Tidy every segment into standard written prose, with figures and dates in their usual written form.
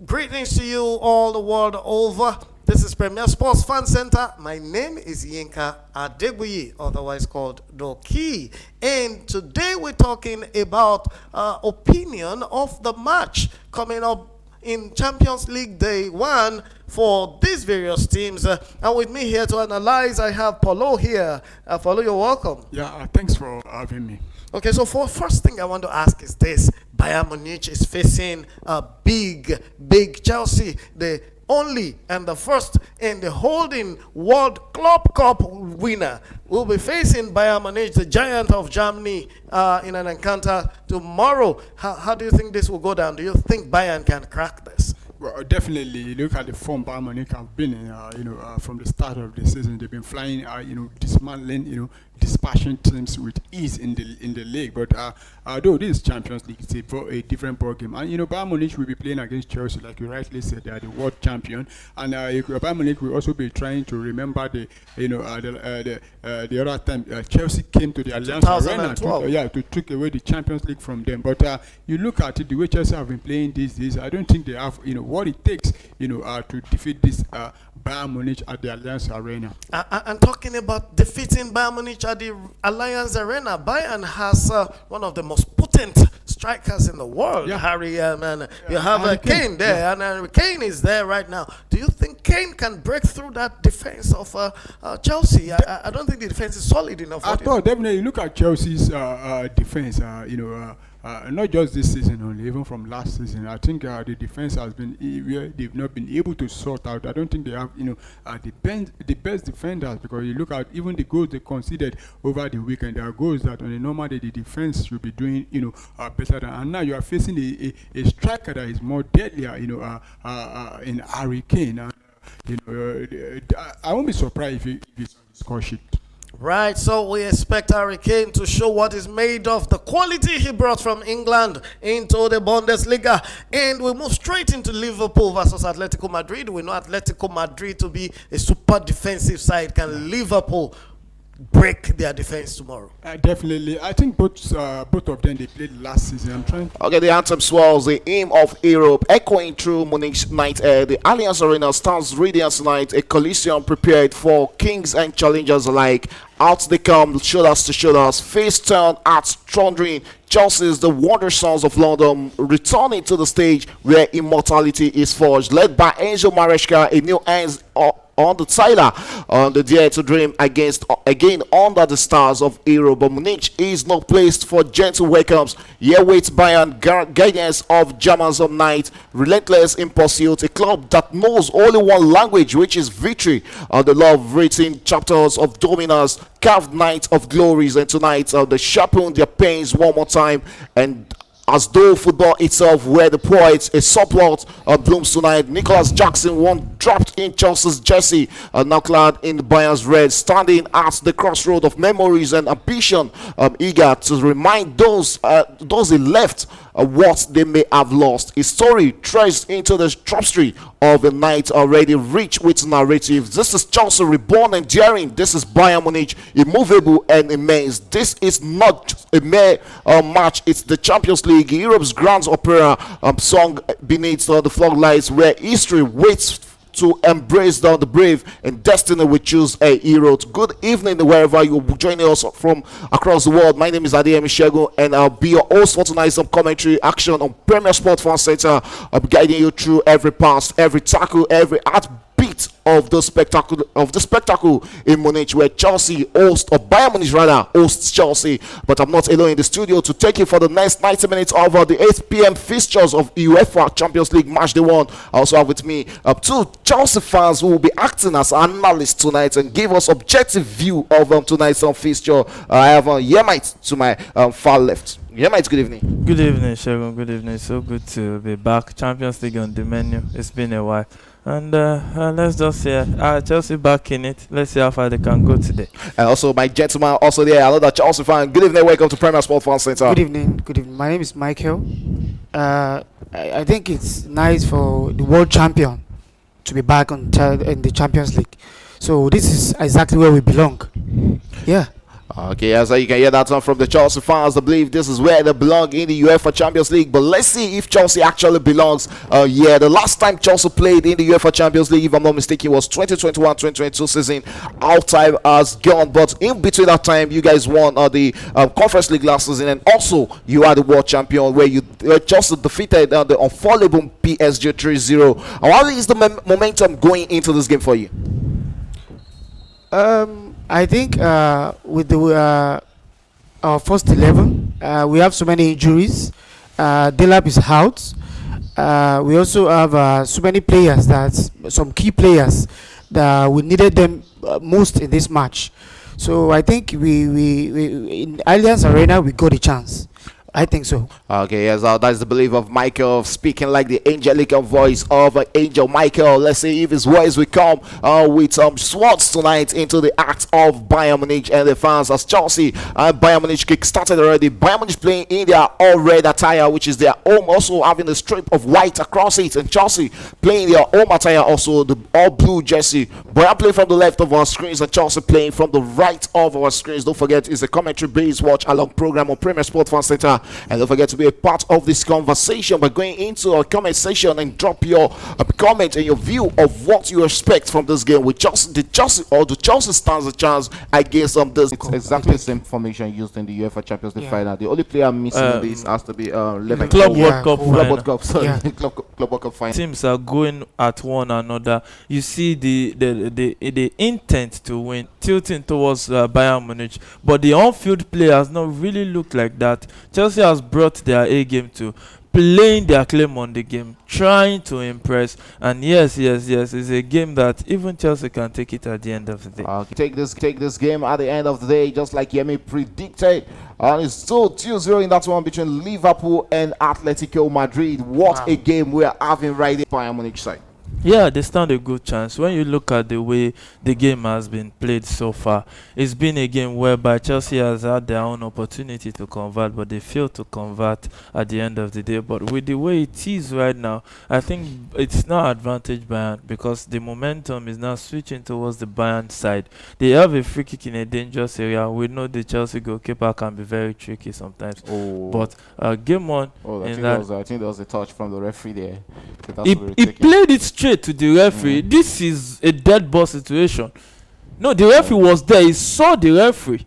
Greetings to you all the world over. This is Premier Sports Fan Center. My name is Yinka Adebuyi, otherwise called Doki. And today we're talking about opinion of the match coming up in Champions League Day 1 for these various teams. And with me here to analyze, I have Paulo here. Paulo, you're welcome. Yeah, thanks for having me. Okay, so for first thing I want to ask is this. Bayern Munich is facing a big Chelsea, the only and the first in the holding World Club Cup winner. Will be facing Bayern Munich, the giant of Germany, in an encounter tomorrow. How do you think this will go down? Do you think Bayern can crack this? Well, definitely. Look at the form Bayern Munich have been in. From the start of the season, they've been flying. Dismantling. Dispatching teams with ease in the league. But though this is Champions League, it's a different ball game. And Bayern Munich will be playing against Chelsea, like you rightly said, they are the world champion. And Bayern Munich will also be trying to remember the other time Chelsea came to the Allianz Arena to take away the Champions League from them. But you look at it, the way Chelsea have been playing these days, I don't think they have what it takes to defeat this Bayern Munich at the Allianz Arena. And talking about defeating Bayern Munich at the Allianz Arena, Bayern has one of the most potent strikers in the world, Harry, and you have Kane there, and Kane is there right now. Do you think Kane can break through that defense of Chelsea? I don't think the defense is solid enough. I thought definitely look at Chelsea's defense. Not just this season only, even from last season. I think the defense has been they've not been able to sort out. I don't think they have the best defenders, because you look at even the goals they conceded over the weekend. There are goals that on a normal day the defense should be doing better than. And now you are facing a striker that is more deadlier in Harry Kane. I won't be surprised if he's on the score sheet. Right, so we expect Harry Kane to show what is made of, the quality he brought from England into the Bundesliga. And we move straight into Liverpool versus Atletico Madrid. We know Atletico Madrid to be a super defensive side. Can Liverpool break their defense tomorrow? Definitely. I think both of them, they played last season. Okay, the anthem swells the aim of Europe, echoing through Munich's night air. The Allianz Arena stands radiant tonight, a coliseum prepared for kings and challengers alike. Out they come, shoulders to shoulders, face turn at thundering. Chelsea is the Wonder Sons of London, returning to the stage where immortality is forged. Led by Angel Maresca, a new hands on the Tyler on the dare to dream again under the stars of Europe. But Munich is not placed for gentle welcomes. Here waits Bayern, guidance of Germans of night, relentless in pursuit, a club that knows only one language, which is victory. The love written chapters of dominance, carved night of glories, and tonight they sharpen their pains one more time, and as though football itself were the poet, a subplot blooms tonight. Nicholas Jackson, one dropped in Chelsea's jersey, now clad in Bayern's red, standing at the crossroad of memories and ambition, eager to remind those he left what they may have lost. His story traced into the tapestry of a night already rich with narratives. This is Chelsea reborn and daring. This is Bayern Munich immovable and immense. This is not a mere match. It's the Champions League, Europe's grand opera sung beneath the floodlights, where history waits to embrace the brave, and destiny will choose a hero. Good evening wherever you're joining us from across the world. My name is Adeyemi Shegun, and I'll be your host for tonight's commentary action on Premier Sports Fan Center. I'll be guiding you through every pass, every tackle, every heartbeat of the spectacle in Munich, where Chelsea Bayern Munich rather hosts Chelsea. But I'm not alone in the studio to take you for the next 90 minutes of the 8 p.m. fixtures of UEFA Champions League match day 1. I also have with me two Chelsea fans who will be acting as analysts tonight and give us objective view of tonight's fixture. I have Yemite to my far left. Yemite, good evening. Good evening, Shegun. Good evening. So good to be back. Champions League on the menu. It's been a while. And let's just say Chelsea back in it. Let's see how far they can go today. And also my gentleman also there, another Chelsea fan. Good evening, welcome to Premier Sports Fan Center. Good evening, good evening. My name is Michael. I think it's nice for the world champion to be back in the Champions League. So this is exactly where we belong. Yeah. Okay, as you can hear that one from the Chelsea fans, I believe this is where they belong in the UEFA Champions League. But let's see if Chelsea actually belongs. Yeah, the last time Chelsea played in the UEFA Champions League, if I'm not mistaken, was 2021-2022 season. Our time has gone, but in between that time, you guys won the Conference League last season, and also you are the world champion, where you Chelsea defeated the unfallible PSG 3-0. How is the momentum going into this game for you? I think with the our first 11, we have so many injuries. Delap is out. We also have so many players, that some key players that we needed them most in this match. So I think we in Allianz Arena we got a chance. I think so. Okay, yes, that's the belief of Michael, speaking like the angelic voice of Angel Michael. Let's see if his voice will come with some swords tonight into the act of Bayern Munich and the fans, as Chelsea and Bayern Munich kick-started already. Bayern Munich playing in their all-red attire, which is their home, also having a strip of white across it, and Chelsea playing their home attire, also the all-blue jersey. Bayern playing from the left of our screens and Chelsea playing from the right of our screens. Don't forget, it's a commentary-based watch-along program on Premier Sport Fan Center. And don't forget to be a part of this conversation by going into our comment section and drop your comment and your view of what you expect from this game. With the Chelsea stands a chance against this. It's exactly the same formation used in the UEFA Champions League final. The only player missing in this has to be Club World Cup final. Club World Cup, sorry. Club World Cup final. Teams are going at one another. You see the intent to win tilting towards Bayern Munich, but the on-field play has not really looked like that. Chelsea has brought their A game to playing their claim on the game, trying to impress, and yes, it's a game that even Chelsea can take it at the end of the day. Take this game at the end of the day, just like Yemi predicted. And it's still 2-0 in that one between Liverpool and Atletico Madrid. What a game we are having right there, Bayern Munich side. Yeah, they stand a good chance. When you look at the way the game has been played so far, it's been a game whereby Chelsea has had their own opportunity to convert, but they failed to convert at the end of the day. But with the way it is right now, I think it's now advantage Bayern, because the momentum is now switching towards the Bayern side. They have a free kick in a dangerous area. We know the Chelsea goalkeeper can be very tricky sometimes. But game on. I think there was a touch from the referee there. He played it straight to the referee. This is a dead ball situation. No, the referee was there. He saw the referee.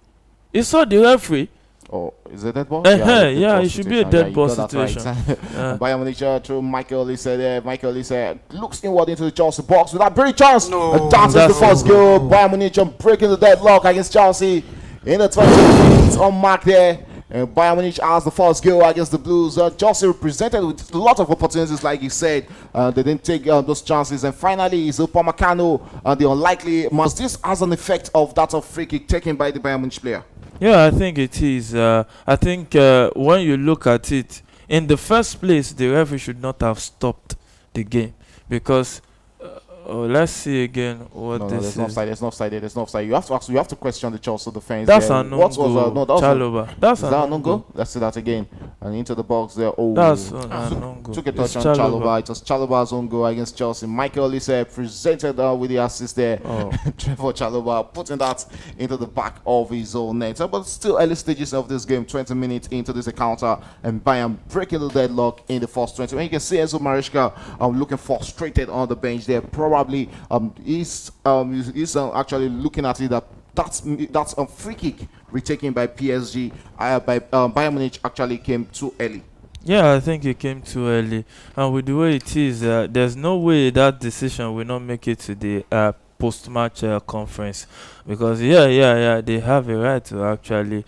Oh, is it dead ball? Yeah, it should be a dead ball situation. Right. Bayern Munich through Michael Olise there. Michael Olise looks inward into the Chelsea box with that very chance. That's the first goal. Bayern Munich breaking the deadlock against Chelsea in the 20 minutes on mark there. And Bayern Munich has the first goal against the Blues. Chelsea represented with a lot of opportunities, like you said. They didn't take those chances. And finally, it's Upamecano, the unlikely. Must this has an effect of that of free kick taken by the Bayern Munich player? Yeah, I think it is. I think when you look at it, in the first place, the referee should not have stopped the game, because let's see again what this is. There's no offside. You have to question the Chelsea defense. That's a no-go. Chalobah. That's a no-go. Let's see that again. And into the box there. Oh, that's a no-go. Took a touch on Chalobah. It was Chalobah's own goal against Chelsea. Michael Olise presented with the assist there. Trevor Chalobah putting that into the back of his own net. But still early stages of this game, 20 minutes into this encounter, and Bayern breaking the deadlock in the first 20. And you can see Enzo Maresca looking frustrated on the bench there. Probably he's actually looking at it that's a free kick retaken by PSG. By Bayern Munich actually came too early. Yeah, I think it came too early, and with the way it is, there's no way that decision will not make it to the post-match conference, because they have a right to actually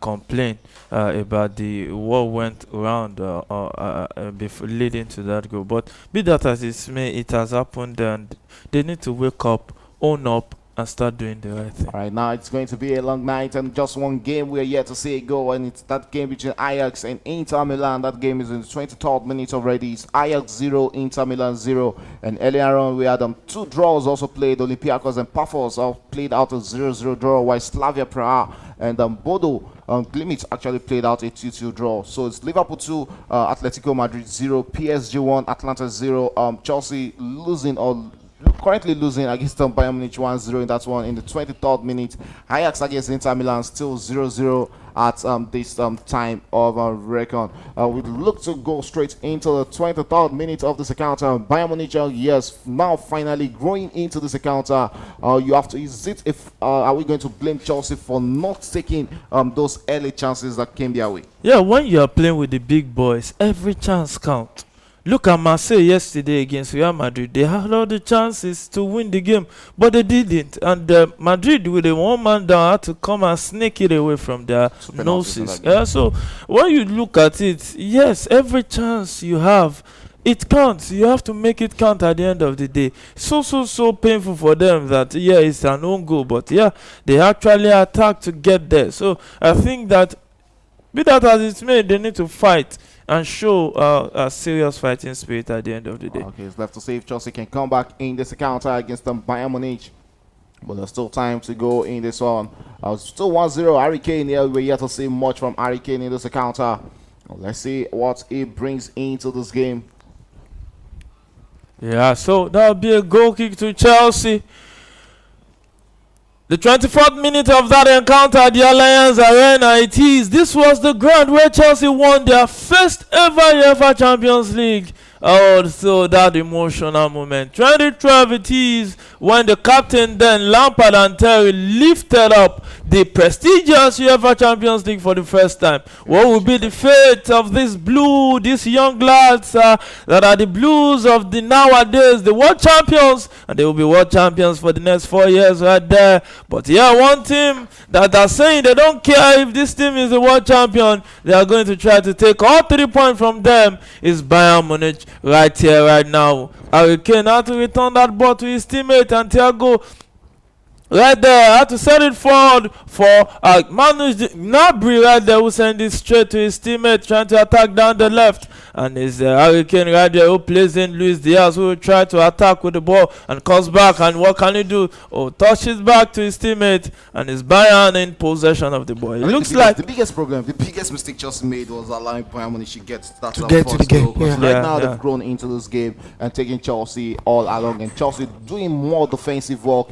complain about what went around before leading to that goal. But be that as it may, it has happened, and they need to wake up, own up, and start doing the right thing. All right, now it's going to be a long night and just one game we're yet to see it go, and it's that game between Ajax and Inter Milan. That game is in the 23rd minute already. It's Ajax 0, Inter Milan 0. And earlier on we had two draws also played. Olympiacos and Pafos all played out a 0-0 draw, while Slavia Praha and Bodo Glimt actually played out a 2-2 draw. So it's Liverpool 2, Atletico Madrid 0, PSG 1, Atlanta 0. Chelsea losing or currently losing against Bayern Munich 1-0 in that one in the 23rd minute. Ajax against Inter Milan still 0-0 at this time of reckon. We look to go straight into the 23rd minute of this encounter. Bayern Munich, yes, now finally growing into this encounter. You have to, are we going to blame Chelsea for not taking those early chances that came their way? Yeah, when you are playing with the big boys, every chance counts. Look at Marseille yesterday against Real Madrid. They had all the chances to win the game, but they didn't. And Madrid, with a one-man down, had to come and sneak it away from their noses. So when you look at it, yes, every chance you have, it counts. You have to make it count at the end of the day. So painful for them that, yeah, it's an own goal, but yeah, they actually attacked to get there. So I think that, be that as it's made, they need to fight and show a serious fighting spirit at the end of the day. Okay, it's left to see if Chelsea can come back in this encounter against Bayern Munich. But there's still time to go in this one. Still 1-0. Harry Kane here. We're yet to see much from Harry Kane in this encounter. Let's see what he brings into this game. Yeah, so that'll be a goal kick to Chelsea. The 24th minute of that encounter at the Allianz Arena, it is. This was the ground where Chelsea won their first ever UEFA Champions League. Oh, so that emotional moment. 2012 it is when the captain then, Lampard and Terry, lifted up the prestigious UEFA Champions League for the first time. What will be the fate of these young lads that are the Blues of the nowadays, the world champions, and they will be world champions for the next 4 years right there. But yeah, one team that are saying they don't care if this team is the world champion, they are going to try to take all 3 points from them, is Bayern Munich. Right here, right now. Harry Kane had to return that ball to his teammate, and Thiago right there had to set it forward for Manu Gnabry right there, who sent it straight to his teammate, trying to attack down the left. And it's Harry Kane right there who plays in Luis Diaz, who will try to attack with the ball and comes back. And what can he do? Oh, touches back to his teammate, and is Bayern in possession of the ball. It looks like the biggest mistake Chelsea made was allowing Bayern Munich to get to the game. Right now they've grown into this game and taking Chelsea all along, and Chelsea doing more defensive work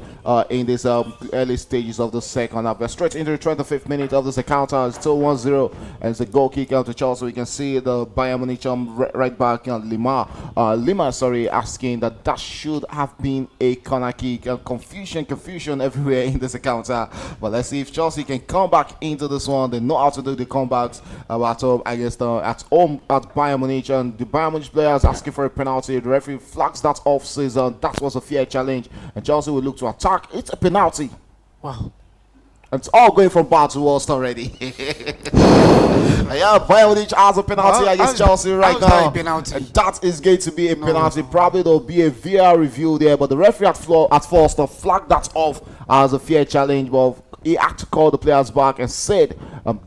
in this early stages of the second half. We're straight into the 25th minute of this encounter. It's still 1-0, and it's a goal kick out to Chelsea. We can see the Bayern Munich right back, Lima, asking that should have been a corner kick. Confusion everywhere in this encounter. But let's see if Chelsea can come back into this one. They know how to do the comebacks at home at Bayern Munich, and the Bayern Munich players asking for a penalty. The referee flags that off, says that was a fair challenge, and Chelsea will look to attack. It's a penalty. Wow. It's all going from bad to worst already. Yeah, Bayern Munich has a penalty against Chelsea right now. And that is going to be a penalty. Probably there will be a VR review there, but the referee at first flagged that off as a fair challenge. But he had to call the players back and said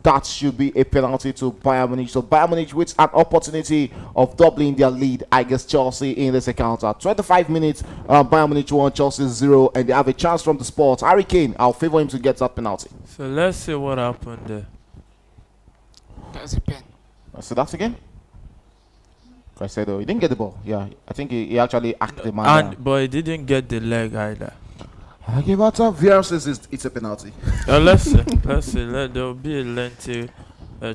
that should be a penalty to Bayern Munich. So Bayern Munich with an opportunity of doubling their lead against Chelsea in this encounter. 25 minutes, Bayern Munich 1, Chelsea 0, and they have a chance from the spot. Harry Kane, I'll favor him to get that penalty. So let's see what happened there. That's a pen. So that's again. I said, he didn't get the ball. Yeah, I think he actually acted the man. But he didn't get the leg either. Okay, but VR says it's a penalty. Let's see. There will be a lengthy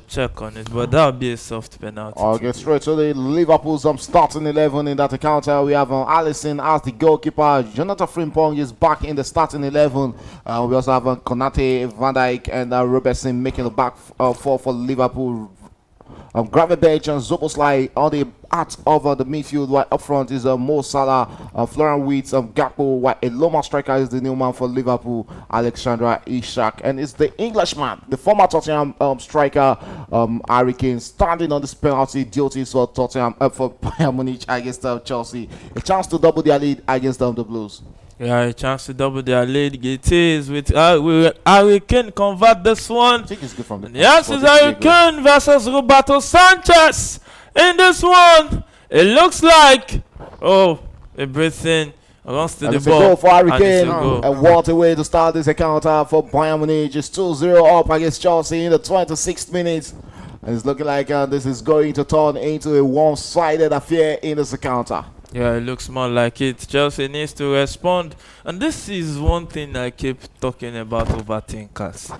check on it, but that will be a soft penalty. I'll get straight to the Liverpool's starting 11 in that encounter. We have Alisson as the goalkeeper. Jonathan Frimpong is back in the starting 11. We also have Konate, Van Dijk, and Robertson making the back four for Liverpool. Gravenberch and Zoboslai on the at over the midfield, while up front is Mo Salah, Florian Wirtz, Gakpo, while a Loma striker is the new man for Liverpool, Alexandra Isak, and it's the Englishman, the former Tottenham striker, Harry Kane, standing on this penalty duty for Tottenham for Bayern Munich against Chelsea. A chance to double their lead against the Blues. Yeah, a chance to double their lead. It is with Harry Kane convert this one. I think it's good from the yes, it's Harry Kane versus Roberto Sanchez. In this one, it looks like everything runs to the ball. Goal for Harry Kane, and what a way to start this encounter for Bayern Munich. Just 2-0 up against Chelsea in the 26th minute. And it's looking like this is going to turn into a one-sided affair in this encounter. Yeah, it looks more like it. Chelsea needs to respond. And this is one thing I keep talking about overthinkers.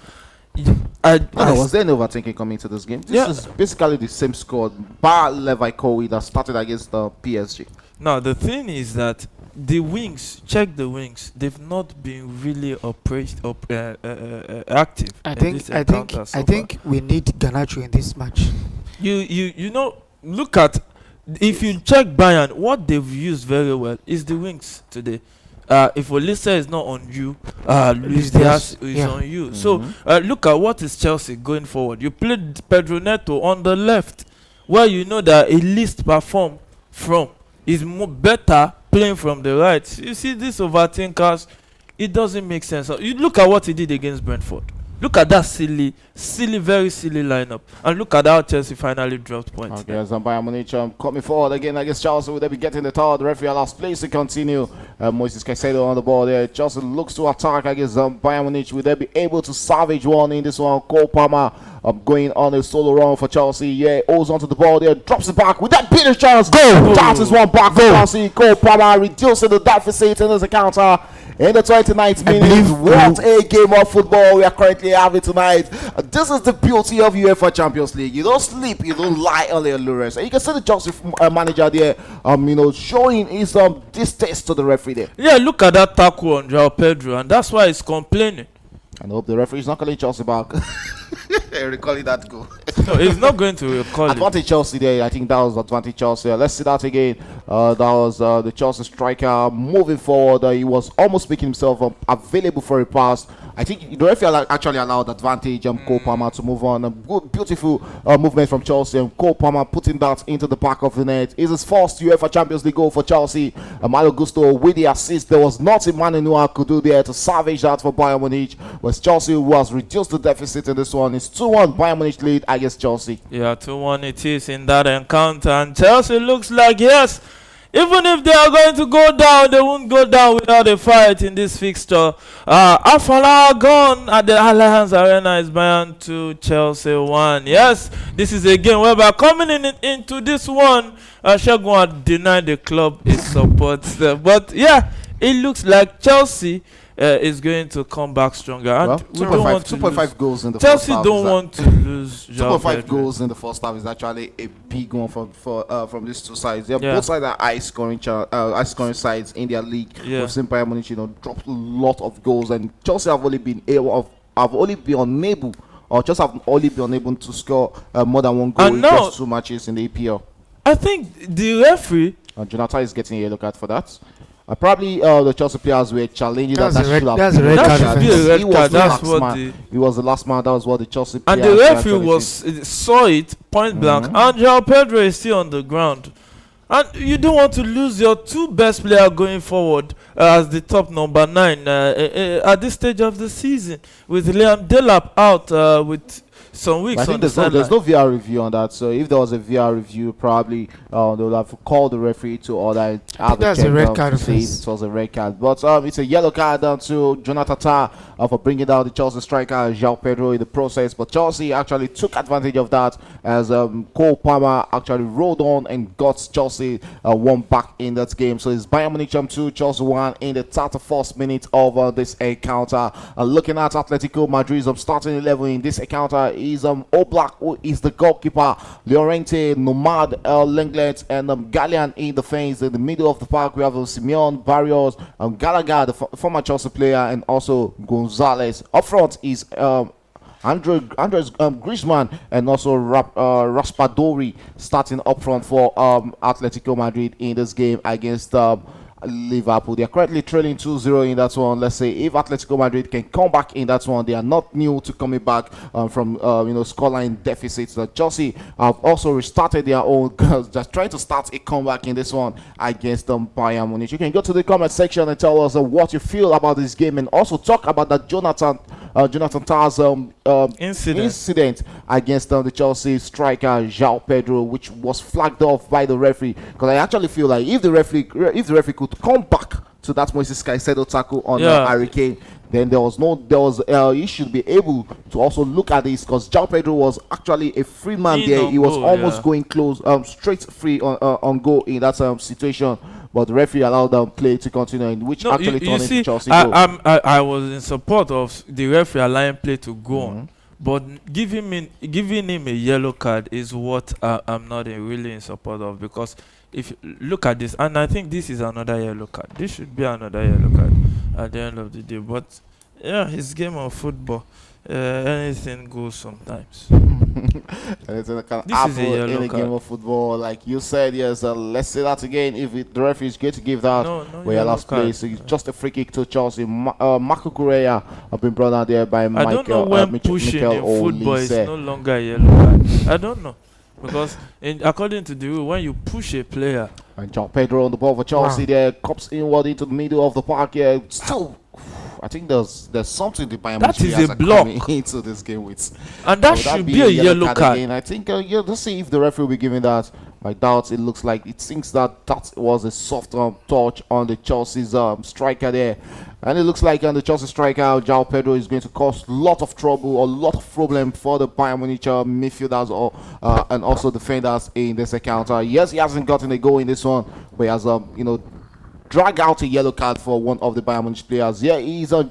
No, was there no overthinking coming to this game? This is basically the same score, bar Levi that started against the PSG. Now, the thing is that the wings, check the wings, they've not been really active. I think we need Garnacho in this match. You know, look at, if you check Bayern, what they've used very well is the wings today. If Olisa is not on you, Luis Diaz is on you. So look at what is Chelsea going forward. You played Pedro Neto on the left, where you know that a least perform from is better playing from the right. You see these overthinkers, it doesn't make sense. You look at what he did against Brentford. Look at that silly, very silly lineup. And look at how Chelsea finally dropped points. Okay, as Bayern Munich coming forward again against Chelsea. Will they be getting the third? The referee allows place to continue. Moises Caicedo on the ball there. Chelsea looks to attack against Bayern Munich. Will they be able to salvage one in this one? Cole Palmer going on a solo run for Chelsea. Yeah, holds onto the ball there. Drops it back with that big chance. Go! That is one back for Chelsea. Cole Palmer reducing the deficit in this encounter. In the 29th minute, what a game of football we are currently having tonight. This is the beauty of UEFA Champions League. You don't sleep, you don't lie on the allurers. And you can see the Chelsea manager there, showing his distaste to the referee there. Yeah, look at that tackle on João Pedro, and that's why he's complaining. And I hope the referee is not calling Chelsea back. Recalling that goal. No, he's not going to recall it. Advantage Chelsea there. I think that was advantage Chelsea. Let's see that again. That was the Chelsea striker moving forward. He was almost making himself available for a pass. I think the referee actually allowed advantage Cole Palmer to move on. A good, beautiful movement from Chelsea. And Cole Palmer putting that into the back of the net. Is his first UEFA Champions League goal for Chelsea. Malo Gusto with the assist. There was nothing Manu could do there to salvage that for Bayern Munich. Whereas Chelsea was reduced the deficit in this one. It's 2-1 Bayern Munich lead against Chelsea. Yeah, 2-1 it is in that encounter. And Chelsea looks like, yes, even if they are going to go down, they won't go down without a fight in this fixture. Half an hour gone at the Allianz Arena. Is Bayern 2, Chelsea 1. Yes, this is a game whereby coming into this one, Shogun had denied the club its support. But yeah, it looks like Chelsea is going to come back stronger. And well, 2.5 goals in the first half. Chelsea don't want to lose. 2.5 goals in the first half is actually a big one from these two sides. Both sides are high scoring sides in their league. We've seen Bayern Munich, drop a lot of goals, and Chelsea have only been unable to score more than one goal in just 2 matches in the EPL. I think the referee. Jonathan is getting a yellow card for that. Probably the Chelsea players were challenging that's a red card. He was the last man. That was what the Chelsea players. And the referee saw it point blank. And João Pedro is still on the ground. And you don't want to lose your two best players going forward as the top number 9 at this stage of the season, with Liam Delap out with some weeks. I think there's no VR review on that. So if there was a VR review, probably they would have called the referee to order. That's a red card. It was a red card, but it's a yellow card down to Jonathan Tah for bringing down the Chelsea striker João Pedro in the process. But Chelsea actually took advantage of that as Cole Palmer actually rolled on and got Chelsea one back in that game. So it's Bayern Munich 2, Chelsea 1 in the 31st minute of this encounter. Looking at Atletico Madrid's starting 11 in this encounter is Oblak, who is the goalkeeper, Llorente, Nomad, Lenglet, and Gallian in the fence. In the middle of the park, we have Simeon, Barrios, Gallagher, the former Chelsea player, and also Gonzalez. Up front is Andres Griezmann and also Raspadori starting up front for Atletico Madrid in this game against Liverpool. They are currently trailing 2-0 in that one. Let's say if Atletico Madrid can come back in that one, they are not new to coming back from scoreline deficits. Chelsea have also restarted their own, just trying to start a comeback in this one against Bayern Munich. You can go to the comment section and tell us what you feel about this game, and also talk about that Jonathan Tah's incident against the Chelsea striker João Pedro, which was flagged off by the referee. Because I actually feel like if the referee could come back to that Moises Caicedo tackle on Harry Kane, then he should be able to also look at this, because João Pedro was actually a free man there. He was almost going close, straight free on goal in that situation. but the referee allowed them play to continue, in which No, actually you turned into see, Chelsea goal. I was in support of the referee allowing play to go on, but giving him a yellow card is what I'm not really in support of, because if you look at this, and I think this is another yellow card. This should be another yellow card at the end of the day. But yeah, it's game of football. Anything goes sometimes. This is a yellow in a game of football, like you said. Yes, let's say that again. If the referee is going to give that, where yellow last place, it's just a free kick to Chelsea. Marco Correa have been brought out there by Michael. I don't know when pushing Mikel in football Olise. is no longer a yellow card. I don't know, because according to the rule, when you push a player, and João Pedro on the ball for Chelsea, there comes inward into the middle of the park. Yeah, still. I think there's something the Bayern that Munich is a block into this game with, and that so should be a yellow card. Again. I think let's see if the referee will be giving that. I doubt. It looks like it thinks that was a soft touch on the Chelsea's striker there, and it looks like on the Chelsea striker João Pedro is going to cause a lot of trouble, a lot of problem for the Bayern Munich midfielders and also defenders in this encounter. Yes, he hasn't gotten a goal in this one, but he has drag out a yellow card for one of the Bayern Munich players. Yeah, he's on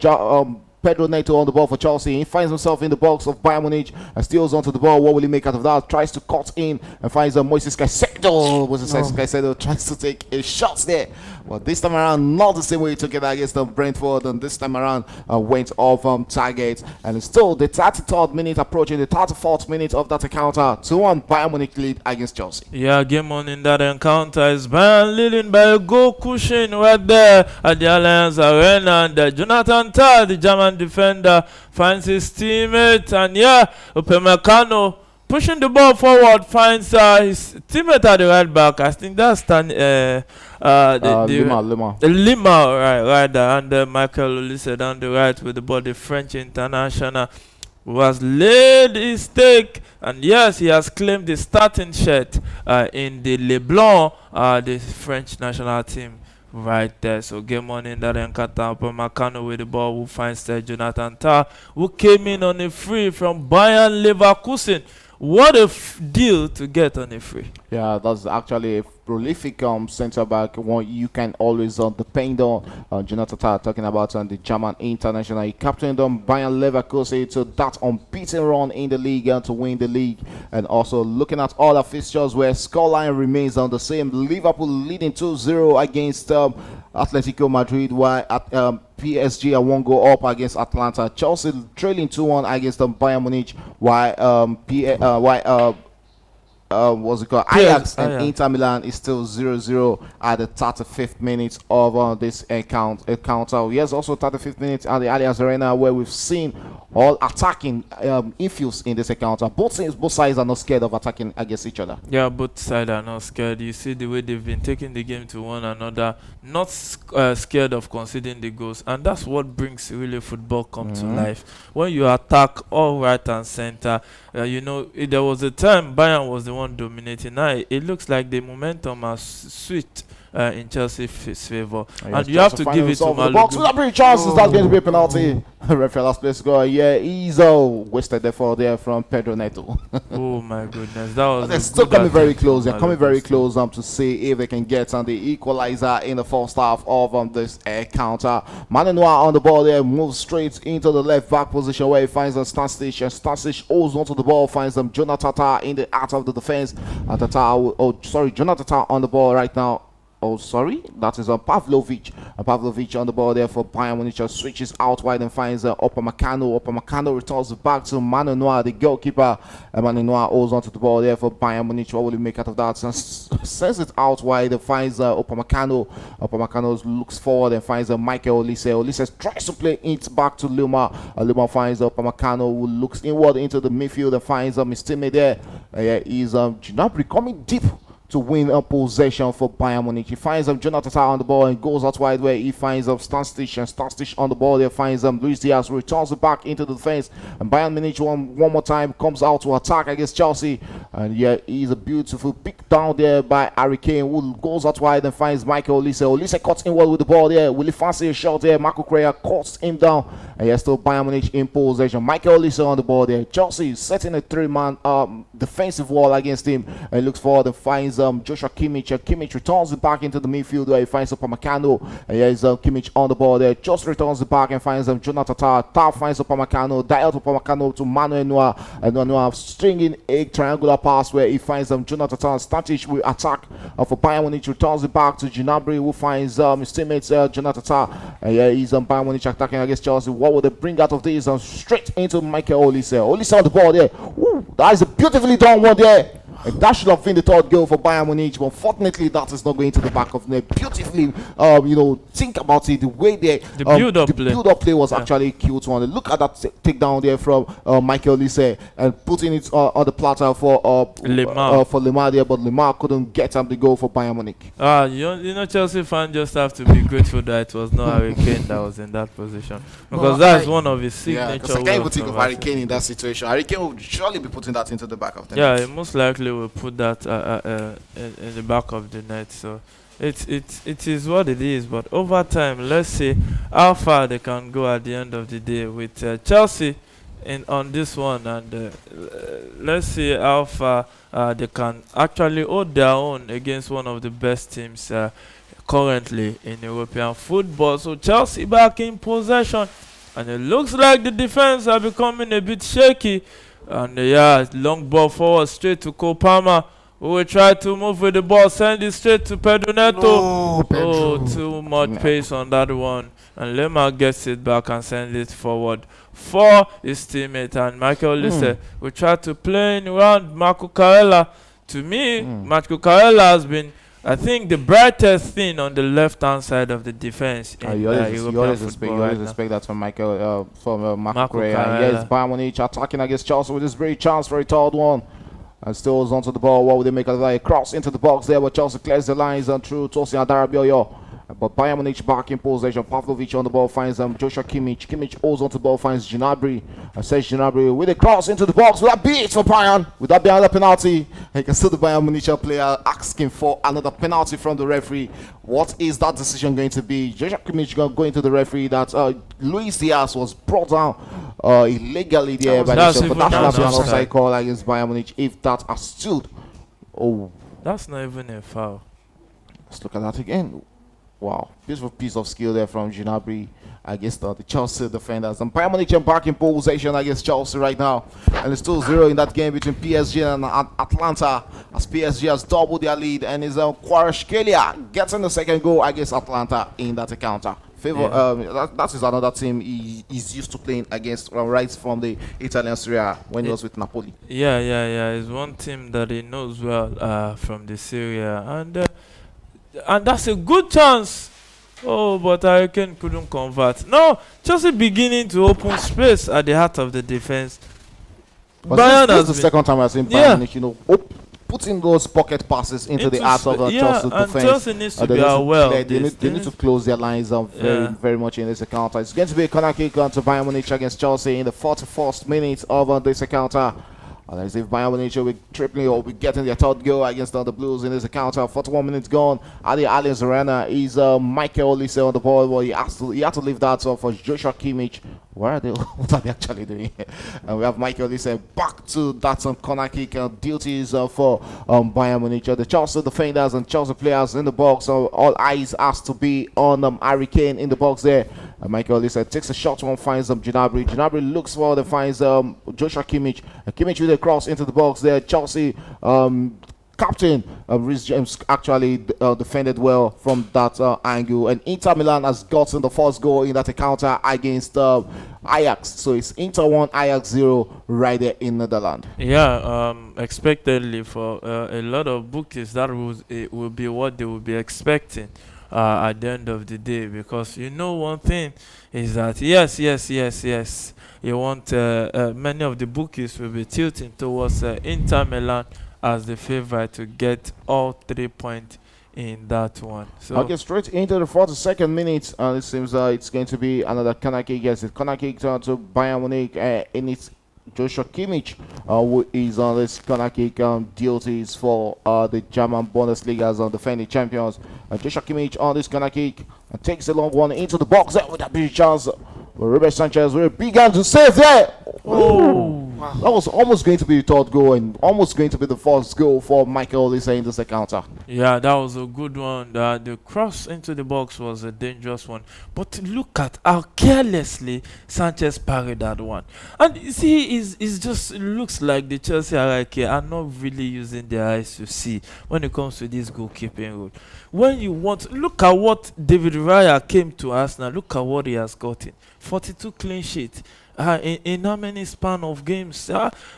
Pedro Neto on the ball for Chelsea. He finds himself in the box of Bayern Munich and steals onto the ball. What will he make out of that? Tries to cut in and finds Moises Caicedo. Caicedo tries to take a shot there. But this time around, not the same way he took it against Brentford. And this time around, went off target. And it's still the 33rd minute approaching the 34th minute of that encounter. 2-1 Bayern Munich lead against Chelsea. Yeah, game on in that encounter is Bayern leading by a goal cushion right there at the Allianz Arena. And Jonathan Tah, the German defender, finds his teammate, and yeah, Upamecano pushing the ball forward, finds his teammate at the right back. I think that's Lima, right there, and Michael Olise down the right with the ball, the French international, who has laid his stake, and yes, he has claimed the starting shirt in the Leblanc, the French national team. Right there, so game on in that encounter. Upamecano with the ball, who finds Jonathan Tah, who came in on a free from Bayern Leverkusen. What a deal to get on a free. Yeah, that's actually a prolific centre back, one you can always depend on. Jonathan Tah, talking about the German international. He captained Bayern Leverkusen to that unbeaten run in the league and to win the league. And also looking at all the fixtures where scoreline remains on the same. Liverpool leading 2-0 against Atletico Madrid, while at PSG are 1 goal up against Atlanta. Chelsea trailing 2-1 against Bayern Munich, while what's it called? Ajax and Inter Milan is still 0-0 at the 35th minute of this encounter. Yes, also 35th minute at the Allianz Arena, where we've seen all attacking infuse in this encounter. Both sides are not scared of attacking against each other. Yeah, both sides are not scared. You see the way they've been taking the game to one another, not scared of conceding the goals, and that's what brings really football come to life. When you attack all right and center, there was a time Bayern was the one dominating. Now it looks like the momentum has switched in Chelsea's favor, and you have to give it to Malu. With a big chance, that's going to be a penalty. Referee last place go. Yeah, he's wasted there from Pedro Neto. Oh my goodness, that was. They're still coming very close. They're coming very close to see if they can get on the equalizer in the first half of this counter. Manu on the ball there, moves straight into the left back position where he finds Stastich, and Stastich holds onto the ball, finds Jonathan Tah in the heart of the defense. Jonathan Tah on the ball right now. Oh, sorry, that is Pavlovic. Pavlovic on the ball there for Bayern Munich, switches out wide and finds Upamecano. Upamecano returns back to Manu Noir, the goalkeeper. Manu Noir holds onto the ball there for Bayern Munich. What will he make out of that? Sends it out wide and finds Upamecano. Upamecano looks forward and finds Michael Olise. Olise tries to play it back to Luma. Luma finds Upamecano, who looks inward into the midfield and finds his teammate there. He's Gnabry coming deep to win a possession for Bayern Munich. He finds Jonathan Tah on the ball and goes out wide where he finds Stastich, and Stastich on the ball there finds Luis Diaz, returns it back into the defense, and Bayern Munich one more time comes out to attack against Chelsea, and yeah, he's a beautiful pick down there by Harry Kane, who goes out wide and finds Michael Olise. Olise cuts in well with the ball there. Will he fancy a shot there? Marco Correa cuts him down, and yes, still Bayern Munich in possession. Michael Olise on the ball there. Chelsea setting a 3-man defensive wall against him, and looks forward and finds Joshua Kimmich. Kimmich returns it back into the midfield where he finds Upamecano. Here is Kimmich on the ball there. Just returns it back and finds Jonathan Tah. Tah finds Upamecano. Dial Upamecano to Manuel Noah. And Noah stringing a triangular pass where he finds Jonathan Tah. Static will attack for Bayern Munich. Returns it back to Gnabry, who finds his teammates Jonathan Tah. And here is Bayern Munich attacking against Chelsea. What would they bring out of this? Straight into Michael Olise. Olise on the ball there. Ooh, that is a beautifully done one there. And that should have been the third goal for Bayern Munich, but unfortunately that is not going to the back of the net. Beautifully, think about it. The way the build-up play was actually a cute one. Look at that takedown there from Michael Olise and putting it on the platter for Lemar there, but Lemar couldn't get the goal for Bayern Munich. Chelsea fans just have to be grateful that it was not Harry Kane that was in that position, because that's one of his signature. Because I can't even think of Harry Kane in that situation. Harry Kane would surely be putting that into the back of the net. Yeah, most likely will put that in the back of the net. So it is what it is. But over time, let's see how far they can go at the end of the day with Chelsea on this one, and let's see how far they can actually hold their own against one of the best teams currently in European football. So Chelsea back in possession, and it looks like the defense are becoming a bit shaky. And long ball forward straight to Cole Palmer, who will try to move with the ball, send it straight to Pedro Neto. Too much pace on that one. And Lemar gets it back and sends it forward for his teammate. And Michael Olise will try to play in around Marco Carella. To me, Marco Carella has been, I think, the brightest thing on the left-hand side of the defense. You always expect that from Marco Carella. Yes, Bayern Munich attacking against Chelsea with this great chance for a third one. And still holds onto the ball. What would they make of that? Cross into the box there, but Chelsea clears the lines and through Tosin Adarabioyo. But Bayern Munich back in possession. Pavlovic on the ball finds Joshua Kimmich. Kimmich holds onto the ball, finds Gnabry. Serge Gnabry with a cross into the box. Will that be it for Bayern? Would that be another penalty? You can see the Bayern Munich player asking for another penalty from the referee. What is that decision going to be? Joshua Kimmich going to the referee that Luis Diaz was brought down illegally there by the but that should have been an offside call against Bayern Munich if that has stood. Oh, that's not even a foul. Let's look at that again. Wow, beautiful piece of skill there from Gnabry against the Chelsea defenders. And Bayern Munich back in possession against Chelsea right now. And it's 2-0 in that game between PSG and Atlanta, as PSG has doubled their lead, and is Kvaratskhelia getting the second goal against Atlanta in that encounter. That is another team he is used to playing against right from the Italian Serie A when he was with Napoli. Yeah. It's one team that he knows well from the Serie A, and that's a good chance. Oh, but Harry Kane couldn't convert. No, Chelsea beginning to open space at the heart of the defense. But Bayern this is the second time I've seen Bayern, putting those pocket passes into the heart of the Chelsea defense. Chelsea needs to be aware. They need to close their lines very much in this encounter. It's going to be a corner kick to Bayern Munich against Chelsea in the 41st minute of this encounter. As if Bayern Munich will be tripling or be getting their third goal against the Blues in this encounter. 41 minutes gone at the Allianz Arena. Is Michael Olise on the ball? Well, he had to leave that for Joshua Kimmich. Where are they? What are they actually doing? And we have Michael Olise back to that corner kick duties for Bayern Munich. The Chelsea defenders and Chelsea players in the box. So all eyes has to be on Harry Kane in the box there. Michael Olise takes a shot, one finds Gnabry. Gnabry looks forward and finds Joshua Kimmich. Kimmich with a cross into the box there. Chelsea captain Reece James actually defended well from that angle. And Inter Milan has gotten the first goal in that encounter against Ajax. So it's Inter 1, Ajax 0 right there in Netherlands. Yeah, expectedly for a lot of bookies, that will be what they will be expecting at the end of the day, because one thing is that yes, you want many of the bookies will be tilting towards Inter Milan as the favorite to get all 3 points in that one. So I'll get straight into the 42nd minute, and it seems it's going to be another corner kick. Yes, it's corner kick to Bayern Munich, and it's Joshua Kimmich who is on this corner kick duties for the German Bundesliga as defending champions. Joshua Kimmich on this corner kick and takes a long one into the box there with that big chance. Robert Sanchez will begin to save there. Oh, Wow. That was almost going to be the third goal and almost going to be the first goal for Michael Olise in this encounter. Yeah, that was a good one. The cross into the box was a dangerous one. But look at how carelessly Sanchez parried that one. And you see, it looks like the Chelsea RIK are not really using their eyes to see when it comes to this goalkeeping role. When you want, look at what David Raya came to Arsenal. Look at what he has gotten. 42 clean sheets. In how many span of games?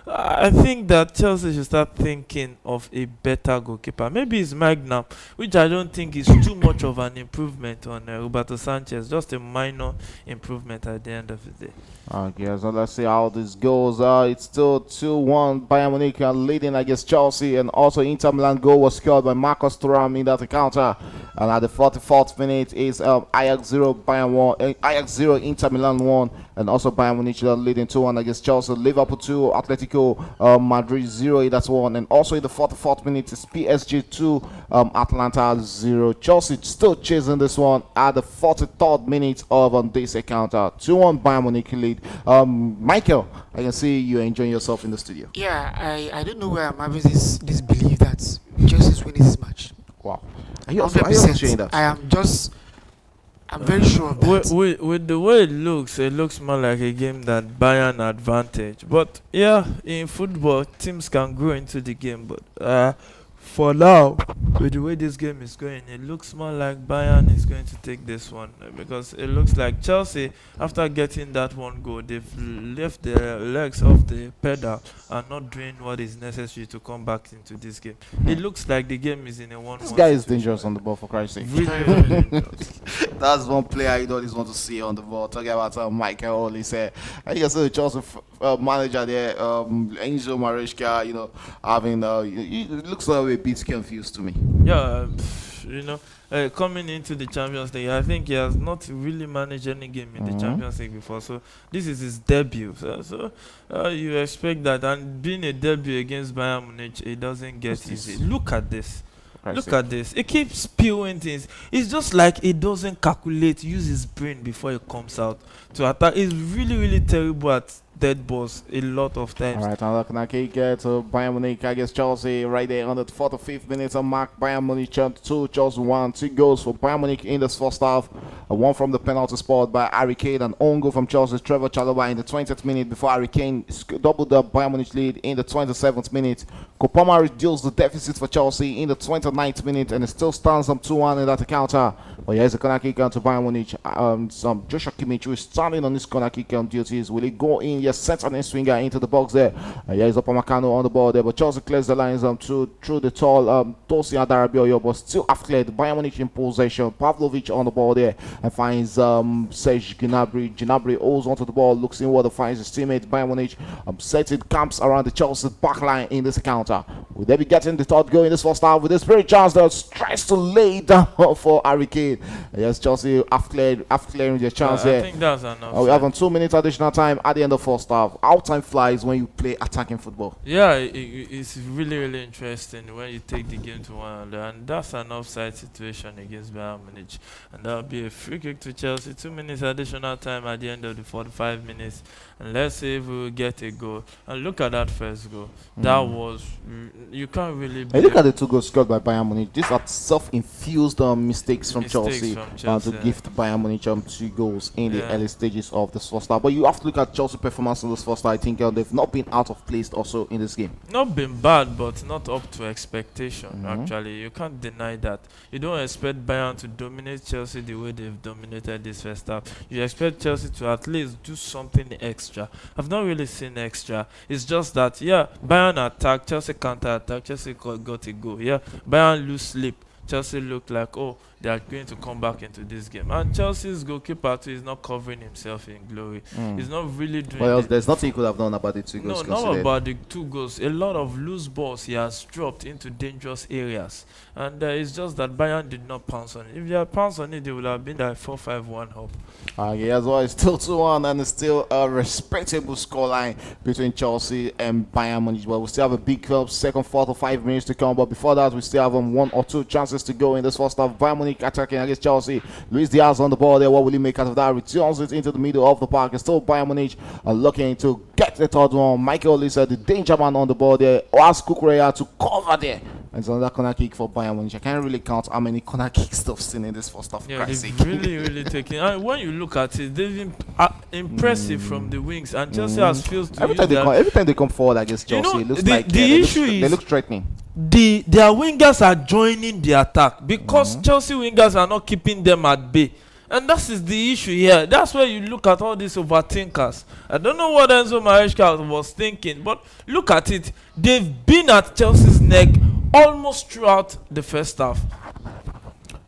I think that Chelsea should start thinking of a better goalkeeper. Maybe it's Magnum, which I don't think is too much of an improvement on Roberto Sanchez. Just a minor improvement at the end of the day. Okay, so let's see how this goes. It's still 2-1. Bayern Munich are leading against Chelsea, and also Inter Milan goal was scored by Marcus Thuram in that encounter. And at the 44th minute is Ajax 0, Bayern 1, Ajax 0, Inter Milan 1, and also Bayern Munich leading 2-1 against Chelsea. Liverpool 2, Atletico Madrid 0. That's one. And also in the 44th minute is PSG 2, Atlanta 0. Chelsea still chasing this one at the 43rd minute of this encounter. 2-1 Bayern Munich lead. Michael, I can see you enjoying yourself in the studio. Yeah, I don't know where I'm having this belief that Chelsea's winning this match. Wow. Are you also saying that? I'm very sure of that. With the way it looks more like a game that Bayern advantage. But yeah, in football, teams can grow into the game. But for now, with the way this game is going, it looks more like Bayern is going to take this one, because it looks like Chelsea, after getting that one goal, they've left their legs off the pedal and not doing what is necessary to come back into this game. It looks like the game is in a 1-1. This guy is dangerous on the ball, for Christ's sake. Really dangerous. That's one player you always want to see on the ball. Talking about Michael Olise. I think I saw the Chelsea manager there, Enzo Maresca, having it looks like a bit confused to me. Yeah, coming into the Champions League, I think he has not really managed any game in the Champions League before. So this is his debut. So you expect that, and being a debut against Bayern Munich, it doesn't get easy. Look at this. Look at this. It keeps spewing things. It's just like it doesn't calculate, use his brain before it comes out to attack. It's really, really terrible at dead balls a lot of times. All right, and looking at get to Bayern Munich against Chelsea right there on the 45th minute of mark. Bayern Munich 2, Chelsea 1. 2 goals for Bayern Munich in this first half. One from the penalty spot by Harry Kane, and own goal from Chelsea's Trevor Chalobah in the 20th minute before Harry Kane doubled the Bayern Munich lead in the 27th minute. Kopama reduced the deficit for Chelsea in the 29th minute, and it still stands on 2-1 in that encounter. But here's a corner kick to Bayern Munich. Some Joshua Kimmich, who is standing on this corner kick on duties. Will he go in? Yes, center and swinger into the box there. Here's Upamecano on the ball there, but Chelsea clears the lines through the tall Tosin Adarabioyo, but still have cleared. Bayern Munich in possession. Pavlovic on the ball there and finds Serge Gnabry. Gnabry holds onto the ball, looks inward, finds his teammate. Bayern Munich sets it, camps around the Chelsea backline in this encounter. Will they be getting the third goal in this first half with this very chance that tries to lay down for Harry Kane? Yes, Chelsea have clearing their chance there. I think that's enough. We have 2 minutes additional time at the end of first half. How time flies when you play attacking football. Yeah, it's really, really interesting when you take the game to one another, and that's an offside situation against Bayern Munich, and that'll be a free kick to Chelsea. 2 minutes additional time at the end of the 45 minutes, and let's see if we will get a goal. And look at that first goal. That was, you can't really. Hey, look at the 2 goals scored by Bayern Munich. These are self-infused mistakes from Chelsea to gift Bayern Munich 2 goals in the early stages of this first half. But you have to look at Chelsea's performance in this first half. I think they've not been out of place also in this game. Not been bad, but not up to expectation. Actually, you can't deny that. You don't expect Bayern to dominate Chelsea the way they've dominated this first half. You expect Chelsea to at least do something extra. I've not really seen extra. It's just that, Bayern attack, Chelsea counter attack, Chelsea got a goal. Bayern lose sleep. Chelsea looked like, they are going to come back into this game. And Chelsea's goalkeeper too is not covering himself in glory. He's not really doing there's nothing he could have done about the 2 goals. No, not about the 2 goals. A lot of loose balls he has dropped into dangerous areas. And it's just that Bayern did not pounce on it. If they had pounced on it, they would have been like 4-5-1 up. As well, it's still 2-1, and it's still a respectable scoreline between Chelsea and Bayern Munich. But we still have a big second 4 to 5 minutes to come. But before that, we still have 1 or 2 chances chances to go in this first half. Bayern Munich attacking against Chelsea. Luis Diaz on the ball there. What will he make out of that? Returns it into the middle of the park. It's still Bayern Munich looking to get the third one. Michael Olise, the danger man on the ball there. Ask Kukureya to cover there. And it's another corner kick for Bayern Munich. I can't really count how many corner kicks they've seen in this first half. Yeah, they've really taken. And when you look at it, they've been impressive from the wings, and Chelsea has failed to every time they come forward against Chelsea, it looks like they look threatening. Their wingers are joining the attack because Chelsea wingers are not keeping them at bay. And that is the issue here. That's where you look at all these overthinkers. I don't know what Enzo Maresca was thinking, but look at it. They've been at Chelsea's neck almost throughout the first half.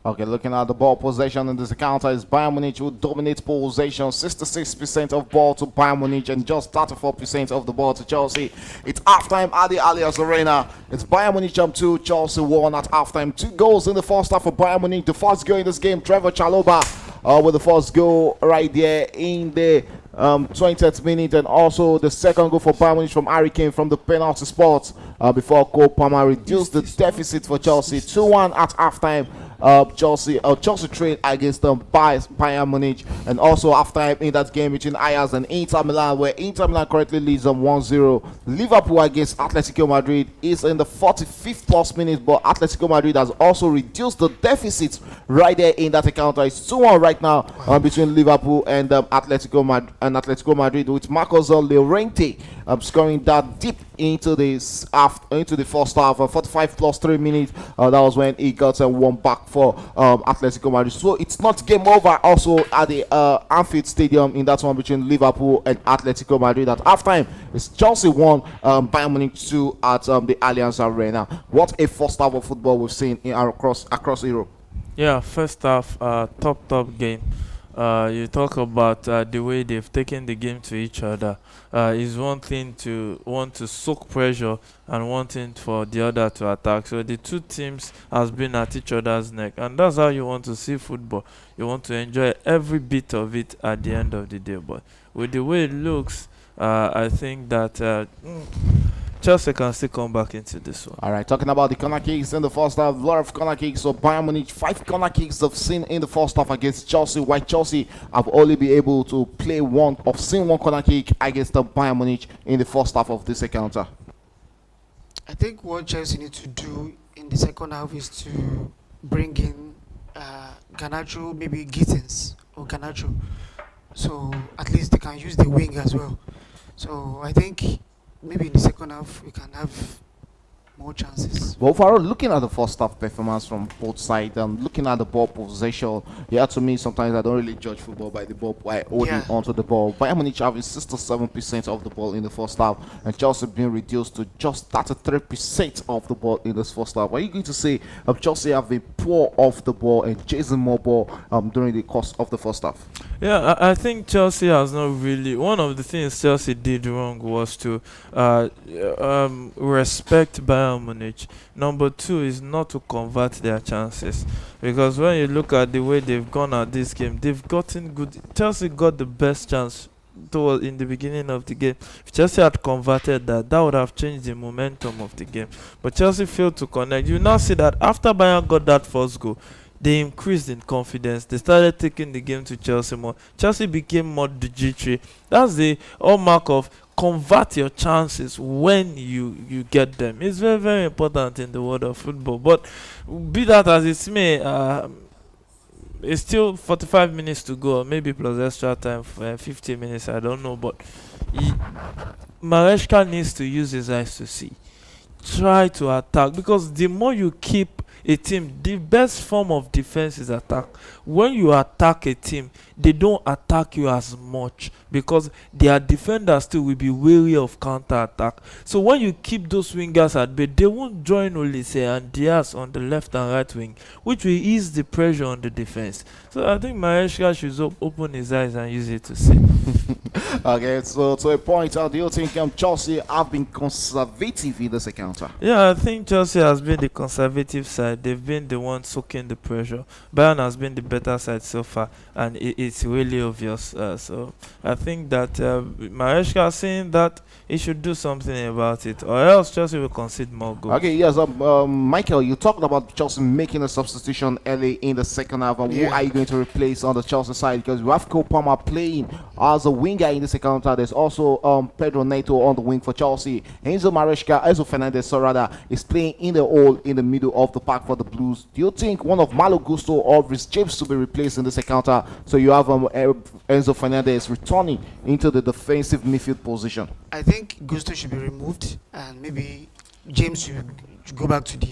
Okay, looking at the ball possession in this encounter is Bayern Munich who dominates possession. 66% of ball to Bayern Munich and just 34% of the ball to Chelsea. It's halftime at the Allianz Arena. It's Bayern Munich 2, Chelsea 1 at halftime. 2 goals in the first half for Bayern Munich. The first goal in this game, Trevor Chalobah with the first goal right there in the 20th minute, and also the second goal for Bayern Munich from Harry Kane from the penalty spot before Cole Palmer reduced the deficit for Chelsea 2-1 at halftime. Chelsea trained against Bayern Munich, and also halftime in that game between Ajax and Inter Milan, where Inter Milan currently leads 1-0. Liverpool against Atletico Madrid is in the 45th plus minute, but Atletico Madrid has also reduced the deficit right there in that encounter. It's 2-1 right now between Liverpool and Atletico Madrid, with Marcos Llorente scoring that deep into the first half. 45 plus 3 minutes, that was when he got one back for Atletico Madrid. So it's not game over also at the Anfield Stadium in that one between Liverpool and Atletico Madrid. At halftime, it's Chelsea 1, Bayern Munich 2 at the Allianz Arena. What a first half of football we've seen across Europe. Yeah, first half, top game. You talk about the way they've taken the game to each other. Is one thing to want to soak pressure and wanting for the other to attack. So the two teams has been at each other's neck, and that's how you want to see football. You want to enjoy every bit of it at the end of the day. But with the way it looks, I think that Chelsea can still come back into this one. All right, talking about the corner kicks in the first half, a lot of corner kicks. So Bayern Munich, 5 corner kicks they've seen in the first half against Chelsea, while Chelsea have only been able to play one corner kick against the Bayern Munich in the first half of this encounter. I think what Chelsea need to do in the second half is to bring in Garnacho, maybe Gittins or Garnacho, so at least they can use the wing as well. So I think maybe in the second half we can have more chances. Well, overall, looking at the first half performance from both sides and looking at the ball possession, yeah, to me, sometimes I don't really judge football by the ball, by holding onto the ball. Bayern Munich having 67% of the ball in the first half, and Chelsea being reduced to just 33% of the ball in this first half. Are you going to say Chelsea have been poor off the ball and chasing more ball during the course of the first half? Yeah, I think Chelsea has not really. One of the things Chelsea did wrong was to respect Bayern Munich. Number 2 is not to convert their chances, because when you look at the way they've gone at this game, they've gotten good. Chelsea got the best chance in the beginning of the game. If Chelsea had converted that would have changed the momentum of the game. But Chelsea failed to connect. You now see that after Bayern got that first goal, they increased in confidence. They started taking the game to Chelsea more. Chelsea became more jittery. That's the hallmark of convert your chances when you get them. It's very, very important in the world of football. But be that as it may, it's still 45 minutes to go, maybe plus extra time for 50 minutes, I don't know. But Maresca needs to use his eyes to see. Try to attack, because the more you keep a team, the best form of defense is attack. When you attack a team, they don't attack you as much because their defenders still will be wary of counter attack. So when you keep those wingers at bay, they won't join Olise and Diaz on the left and right wing, which will ease the pressure on the defense. So I think Maresca should open his eyes and use it to see. Okay, so to a point, do you think Chelsea have been conservative in this encounter? Yeah, I think Chelsea has been the conservative side. They've been the one soaking the pressure. Bayern has been the better side so far, and it's really obvious. So I think that Maresca is saying that he should do something about it, or else Chelsea will concede more goals. Okay, yes, Michael, you talked about Chelsea making a substitution early in the second half. And who are you going to replace on the Chelsea side? Because we have Cole Palmer playing as a winger in this encounter. There's also Pedro Neto on the wing for Chelsea. Enzo Fernandez, is playing in the hole in the middle of the park for the Blues. Do you think one of Malo Gusto or Rhys James to be replaced in this encounter? So you have Enzo Fernandez returning into the defensive midfield position. I think Gusto should be removed, and maybe James should go back to the.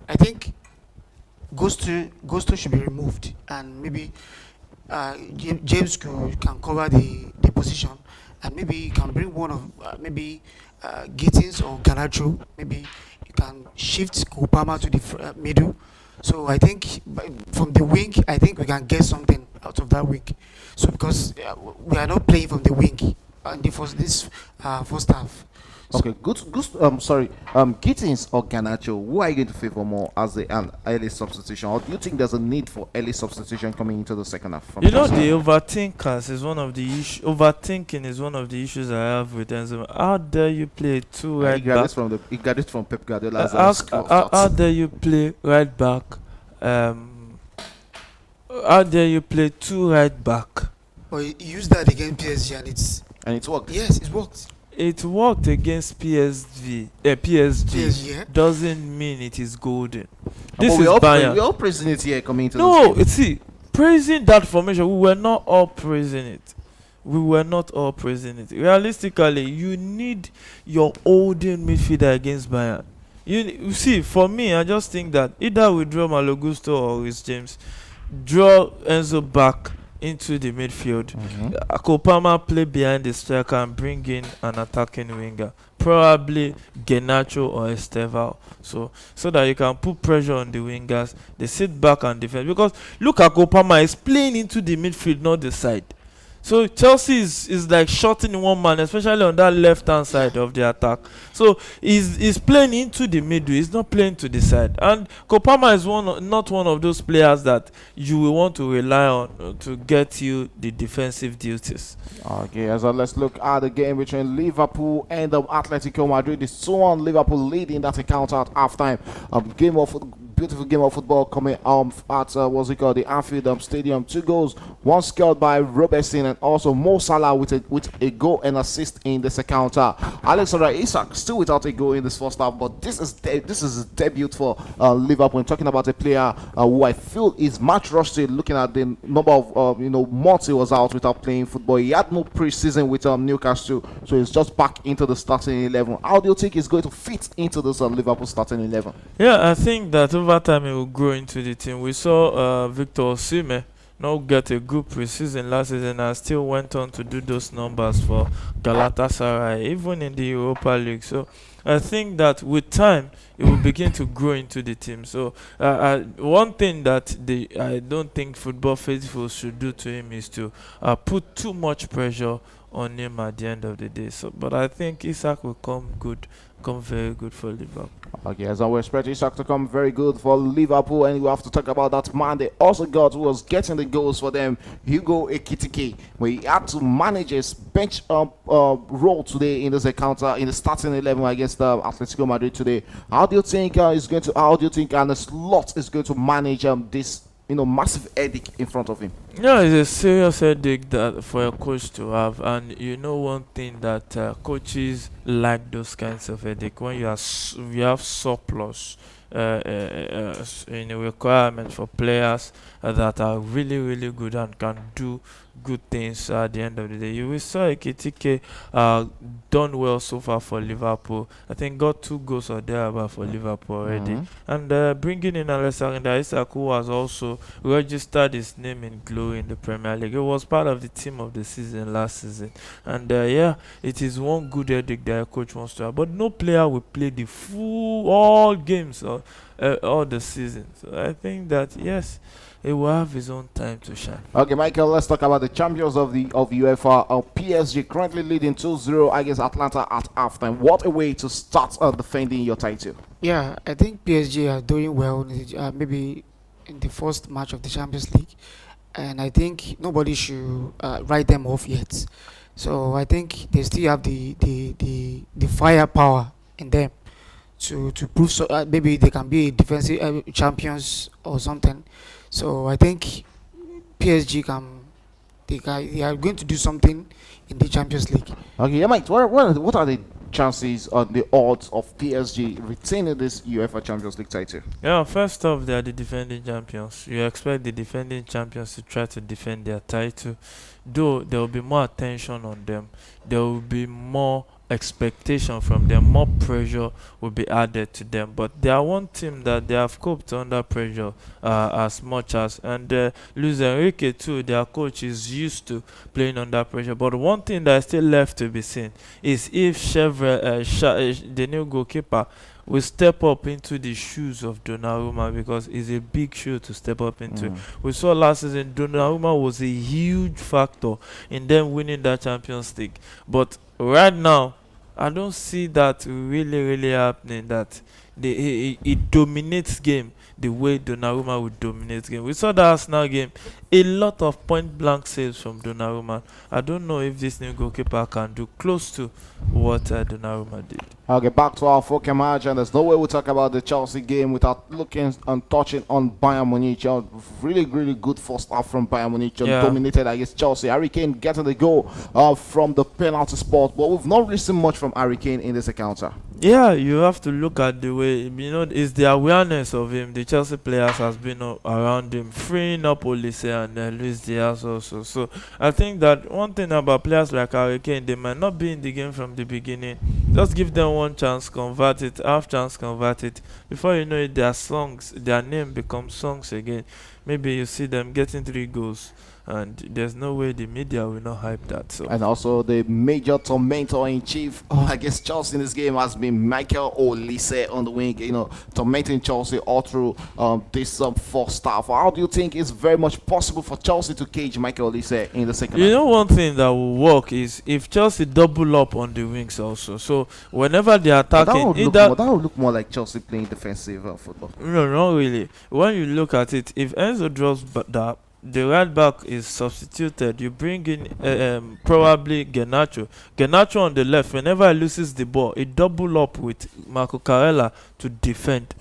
I think Gusto should be removed, and maybe James can cover the position, and maybe you can bring one of maybe Gittins or Garnacho. Maybe you can shift Kupama to the middle. So I think from the wing, I think we can get something out of that wing. So because we are not playing from the wing in the first half. Okay, good. Gittins or Garnacho, who are you going to favor more as an early substitution, or do you think there's a need for early substitution coming into the second half? You know, the overthinkers is one of the issues. Overthinking is one of the issues I have with Enzo. How dare you play two right back? He got it from Pep Guardiola. How dare you play right back? How dare you play two right back? But he used that against PSG, and it worked. Yes, it worked. It worked against PSG. PSG yeah. Doesn't mean it is golden. This is Bayern. We're all praising it here coming into this game. See, praising that formation, we were not all praising it. Realistically, you need your holding midfielder against Bayern. You see, for me, I just think that either we draw Malo Gusto or Rhys James, draw Enzo back into the midfield. Kopama play behind the striker and bring in an attacking winger, probably Garnacho or Estevao, so that you can put pressure on the wingers. They sit back and defend, because look at Kopama is playing into the midfield, not the side. So Chelsea is like shorting one man, especially on that left hand side of the attack. So he's playing into the middle. He's not playing to the side. And Kopama is not one of those players that you will want to rely on to get you the defensive duties. Okay, so let's look at the game between Liverpool and Atletico Madrid. It's 2-1 Liverpool leading that encounter at halftime. Beautiful game of football coming at the Anfield Stadium. 2 goals, one scored by Robertson and also Mo Salah with a goal and assist in this encounter. Alexander Isak still without a goal in this first half, but this is his debut for Liverpool. I'm talking about a player who I feel is much rusty. Looking at the number of months he was out without playing football. He had no pre-season with Newcastle, so he's just back into the starting 11. How do you think he's going to fit into this Liverpool starting 11? Yeah, I think that over time he will grow into the team. We saw Victor Osimhen not get a good preseason last season and still went on to do those numbers for Galatasaray, even in the Europa League. So I think that with time it will begin to grow into the team. So one thing that I don't think football faithful should do to him is to put too much pressure on him at the end of the day. So, but I think Isak will come very good for Liverpool. Okay, as we expect Isak to come very good for Liverpool, and we have to talk about that man they also got who was getting the goals for them, Hugo Ekitike, where he had to manage his bench role today in this encounter in the starting 11 against Atletico Madrid today. How do you think Arne Slot is going to manage this massive headache in front of him? Yeah, it's a serious headache that for a coach to have, and one thing that coaches like those kinds of headache when you have surplus in a requirement for players that are really, really good and can do good things at the end of the day. You saw Ekitike done well so far for Liverpool. I think got 2 goals or thereabout for Liverpool already. And bringing in Alexander Isak, who has also registered his name in glory in the Premier League. It was part of the team of the season last season. And it is one good headache that a coach wants to have. But no player will play the all games or all the season. So I think that yes, he will have his own time to shine. Okay, Michael, let's talk about the champions of UEFA. PSG currently leading 2-0 against Atlanta at halftime. What a way to start defending your title. Yeah, I think PSG are doing well. Maybe in the first match of the Champions League, and I think nobody should write them off yet. So I think they still have the firepower in them to prove. So maybe they can be defensive champions or something. So I think PSG they are going to do something in the Champions League. Okay, yeah, Mike, what are the chances on the odds of PSG retaining this UEFA Champions League title? Yeah, first off, they are the defending champions. You expect the defending champions to try to defend their title, though there will be more attention on them. There will be more expectation from them, more pressure will be added to them. But they are one team that they have coped under pressure as much as, and Luis Enrique too, their coach, is used to playing under pressure. But one thing that is still left to be seen is if the new goalkeeper will step up into the shoes of Donnarumma, because it's a big shoe to step up into. We saw last season Donnarumma was a huge factor in them winning that Champions League. But right now, I don't see that really happening, that he dominates game the way Donnarumma would dominate game. We saw the Arsenal game, a lot of point blank saves from Donnarumma. I don't know if this new goalkeeper can do close to what Donnarumma did. Okay, back to our focus match, and there's no way we talk about the Chelsea game without looking and touching on Bayern Munich. Really good first half from Bayern Munich, dominated against Chelsea. Harry Kane getting the goal from the penalty spot, but we've not really seen much from Harry Kane in this encounter. Yeah, you have to look at the way, it's the awareness of him. The Chelsea players has been around him, freeing up Olise and Luis Diaz also. So I think that one thing about players like Harry Kane, they might not be in the game from the beginning. Just give them one chance, convert it, half chance, convert it. Before you know it, their name becomes songs again. Maybe you see them getting 3 goals, and there's no way the media will not hype that. So, and also the major tormentor in chief against Chelsea in this game has been Michael Olise on the wing, tormenting Chelsea all through this first half. How do you think it's very much possible for Chelsea to cage Michael Olise in the second half? One thing that will work is if Chelsea double up on the wings also. So whenever they are attacking, that would look more like Chelsea playing defensive football. No, not really. When you look at it, if Enzo drops the right back is substituted, you bring in probably Garnacho on the left. Whenever he loses the ball, he double up with Marco Carella to defend.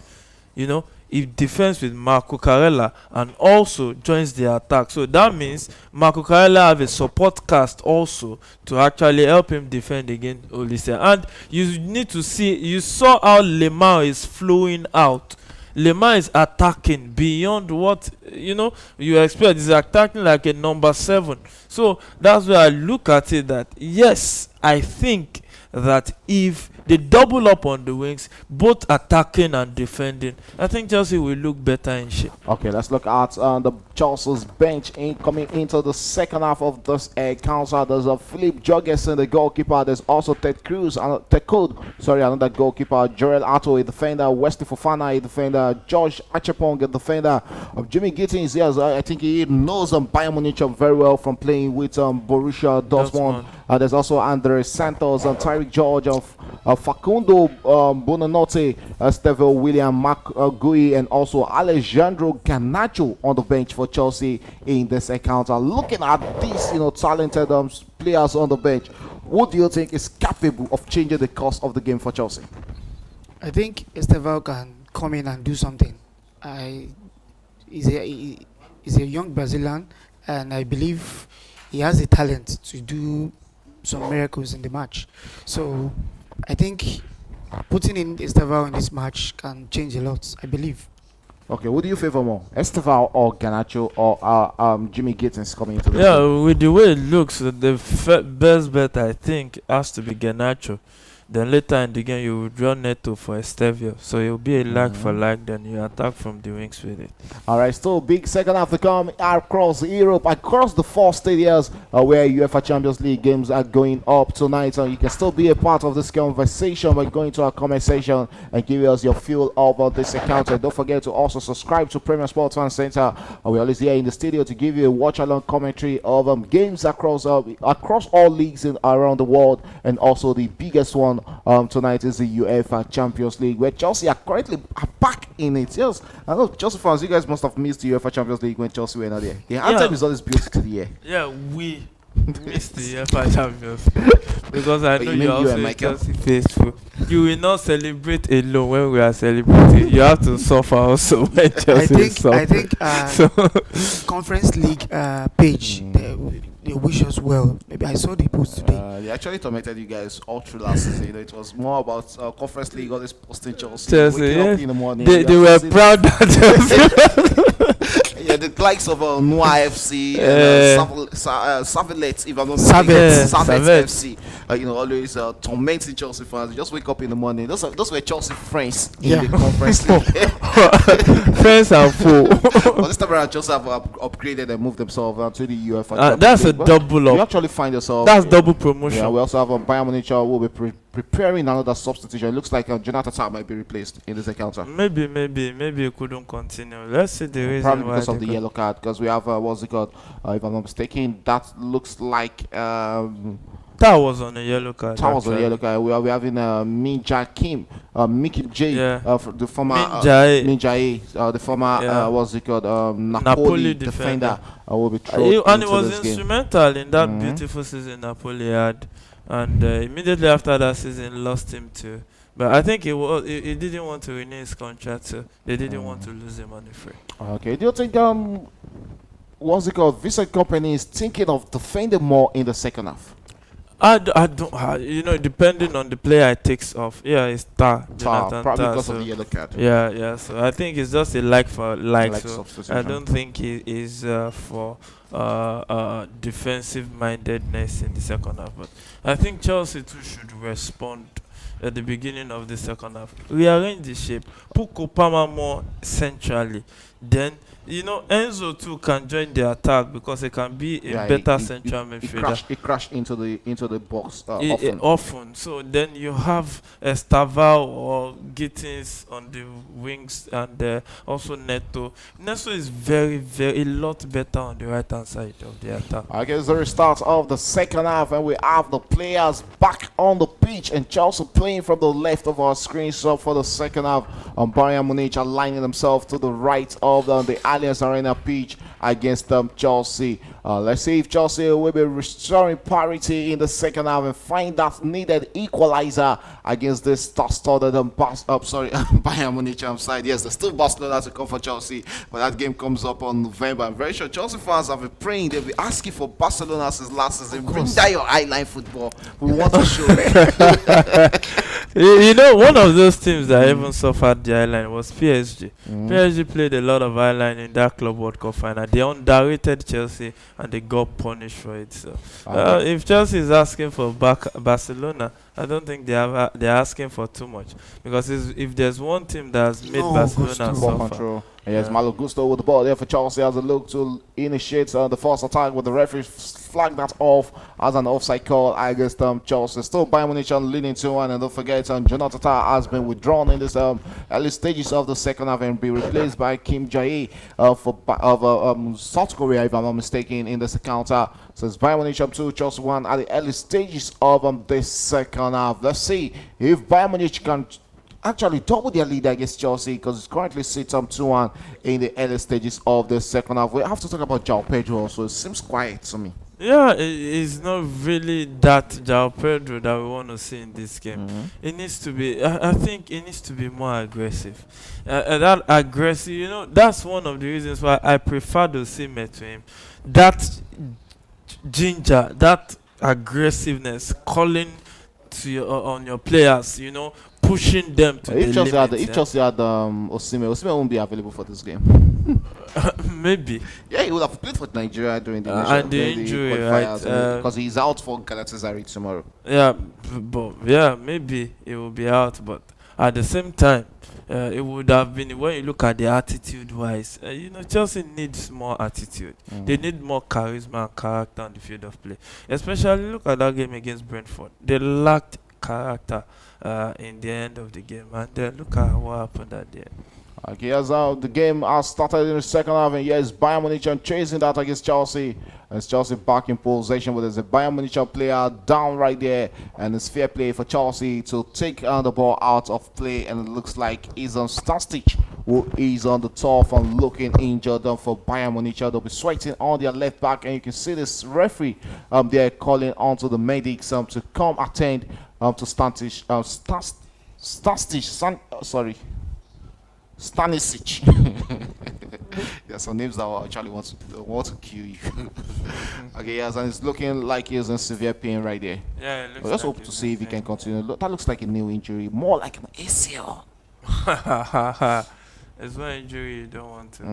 He defends with Marco Carella and also joins the attack. So that means Marco Carella have a support cast also to actually help him defend against Olise. And you need to see, you saw how Lemar is flowing out. Lemar is attacking beyond what you expect. He's attacking like a number 7. So that's where I look at it, that yes, I think that if they double up on the wings, both attacking and defending, I think Chelsea will look better in shape. Okay, let's look at the Chelsea's bench coming into the second half of this encounter. There's a Philip Jorgensen, the goalkeeper. There's also Ted Code, another goalkeeper. Jorel Ato, a defender. Wesley Fofana, a defender. George Achepong, a defender. Jimmy Gittins, yes, I think he knows Bayern Munich very well from playing with Borussia Dortmund. There's also Andre Santos and Tyreek George of Facundo Bonanotte, Steve William, Mark Gui, and also Alejandro Garnacho on the bench for Chelsea in this encounter. Looking at these, talented players on the bench, what do you think is capable of changing the course of the game for Chelsea? I think Estevao can come in and do something. He's a young Brazilian, and I believe he has the talent to do some miracles in the match. So I think putting in Estevao in this match can change a lot, I believe. Okay, what do you favor more, Estevao or Garnacho or Jimmy Gittins coming into the game? With the way it looks, the best bet I think has to be Garnacho. Then later in the game, you withdraw Neto for Estevio. So it will be a like for like, then you attack from the wings with it. All right, still big second half to come across Europe, across the 4 stadiums where UEFA Champions League games are going up tonight. So you can still be a part of this conversation by going to our comment section and give us your feel of this account. And don't forget to also subscribe to Premier Sports Fan Center. We're always here in the studio to give you a watch-along commentary of games across all leagues around the world, and also the biggest one tonight is the UEFA Champions League, where Chelsea are currently back in it. Yes, I know Chelsea fans, you guys must have missed the UEFA Champions League when Chelsea were not there. The anthem is always built to the air. Yeah, we missed the UEFA Champions League because I know you're also a Chelsea faithful. You will not celebrate alone when we are celebrating. You have to suffer also when Chelsea suffer. I think Conference League page, they wish us well. Maybe I saw the post today. They actually tormented you guys all through last season. You know, it was more about Conference League, all this posting Chelsea waking up in the morning. They were proud that yeah, the likes of Noah FC, Savelet, if I'm not Savet. Savet FC. You know, always tormenting Chelsea fans. You just wake up in the morning. Those were Chelsea friends in the Conference League. friends are full. But this time around, Chelsea have upgraded and moved themselves to the UEFA. That's a double up. You actually find yourself. That's double promotion. Yeah, we also have Bayern Munich will be preparing another substitution. It looks like Jonathan might be replaced in this encounter. Maybe it couldn't continue. Let's see the reason Probably why. Because of the yellow card. Because we have what's it called? If I'm not mistaken, that looks like that was on a yellow card. That was on a yellow card. We are having Minja Kim, Mickey J, the former Minja, the former what's it called? Napoli defender. Will be thrown and into it was this instrumental in that beautiful season Napoli had, and immediately after that season lost him too. But I think he didn't want to renew his contract, so they didn't want to lose him on the free. Okay, do you think what's it called? Vincent Company is thinking of defending more in the second half? I don't, you know, depending on the player it takes off. Yeah, it's Jonathan probably Tah, because so of the yellow card. Yeah. So I think it's just a like for like. So substitution. I don't think he is for defensive mindedness in the second half. But I think Chelsea too should respond at the beginning of the second half. Rearrange the shape. Put Kopama more centrally. Then, you know, Enzo too can join the attack because he can be a better central midfielder. He crashed into the box often. So then you have Estaval or Gittins on the wings, and also Neto. Neto is a lot better on the right hand side of the attack. I guess the restart of the second half, and we have the players back on the pitch, and Chelsea playing from the left of our screen. So for the second half, Bayern Munich aligning themselves to the right of the Allianz Arena pitch against Chelsea. Let's see if Chelsea will be restoring parity in the second half and find that needed equalizer against this star-studded Bayern Munich side. Yes, there's still Barcelona to come for Chelsea, but that game comes up on November. I'm very sure Chelsea fans have been praying. They'll be asking for Barcelona since last season. Bring down your highline football. We want to show them. You know, one of those teams that even suffered the highline was PSG. PSG played a lot of highline in that Club World Cup final. They underrated Chelsea and they got punished for it. So, if Chelsea is asking for Barcelona, I don't think they're asking for too much, because if there's one team that has made Barcelona suffer. Yes, Malo Gusto with the ball there for Chelsea as a look to initiate the first attack, with the referee flag that off as an offside call against Chelsea. Still Bayern Munich leading 2-1, and don't forget Jonathan Tah has been withdrawn in this early stages of the second half and be replaced by Kim Jae of South Korea, if I'm not mistaken, in this encounter. So it's Bayern Munich 2, Chelsea 1 at the early stages of this second half. Let's see if Bayern Munich can actually double their lead against Chelsea, because it's currently sits 2-1 in the early stages of the second half. We have to talk about João Pedro also. It seems quiet to me. Yeah, it's not really that João Pedro that we want to see in this game. It needs to be, I think it needs to be more aggressive. That aggressive, you know, that's one of the reasons why I prefer to see to him. That ginger, that aggressiveness, calling to on your players, you know, pushing them to If the Chelsea had, limit. if Chelsea had Osimhen won't be available for this game. Maybe. Yeah, he would have played for Nigeria during the And the injury, right? Because he's out for Galatasaray tomorrow. Yeah, but yeah, maybe it will be out, but at the same time, it would have been when you look at the attitude-wise. Chelsea needs more attitude. They need more charisma and character on the field of play. Especially look at that game against Brentford. They lacked character in the end of the game, and look at what happened at the end. Okay, as the game has started in the second half, and yes, Bayern Munich chasing that against Chelsea. And it's Chelsea back in possession, but there's a Bayern Munich player down right there, and it's fair play for Chelsea to take the ball out of play, and it looks like he's on Stanstich, who is on the top and looking injured for Bayern Munich. They'll be sweating on their left back, and you can see this referee they're calling onto the medics to come attend to Stanstich. Stanisic. There are some names that actually want to kill you. Okay, yes, and it's looking like he's in severe pain right there. Yeah, it looks Let's like hope to see if he can continue. That looks like a new injury, more like an ACL. It's one injury you don't want to.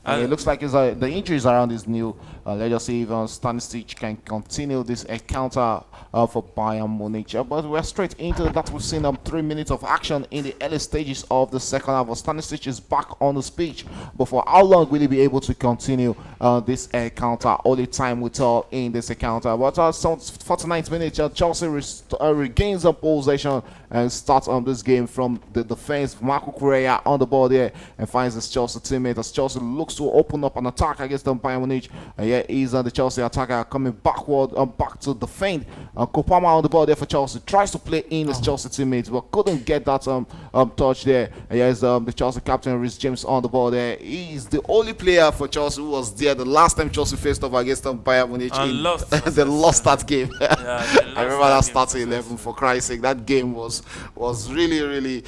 And it looks like the injuries around his new. Let's just see if Stanisic can continue this encounter for Bayern Munich. But we're straight into that. We've seen 3 minutes of action in the early stages of the second half. Stanisic is back on the pitch, but for how long will he be able to continue this encounter? Only time will tell in this encounter. But 49th minute, Chelsea regains a possession and starts on this game from the defense. Marco Correa on the ball there and finds his Chelsea teammate as Chelsea looks to open up an attack against the Bayern Munich. And here is the Chelsea attacker coming backward back to defend. Kopama on the ball there for Chelsea, tries to play in his Chelsea teammates but couldn't get that touch there. And here's the Chelsea captain Reece James on the ball there. He's the only player for Chelsea who was there the last time Chelsea faced off against Bayern Munich. And lost. They lost that game. I remember that starting 11 for Christ's sake. That game was really really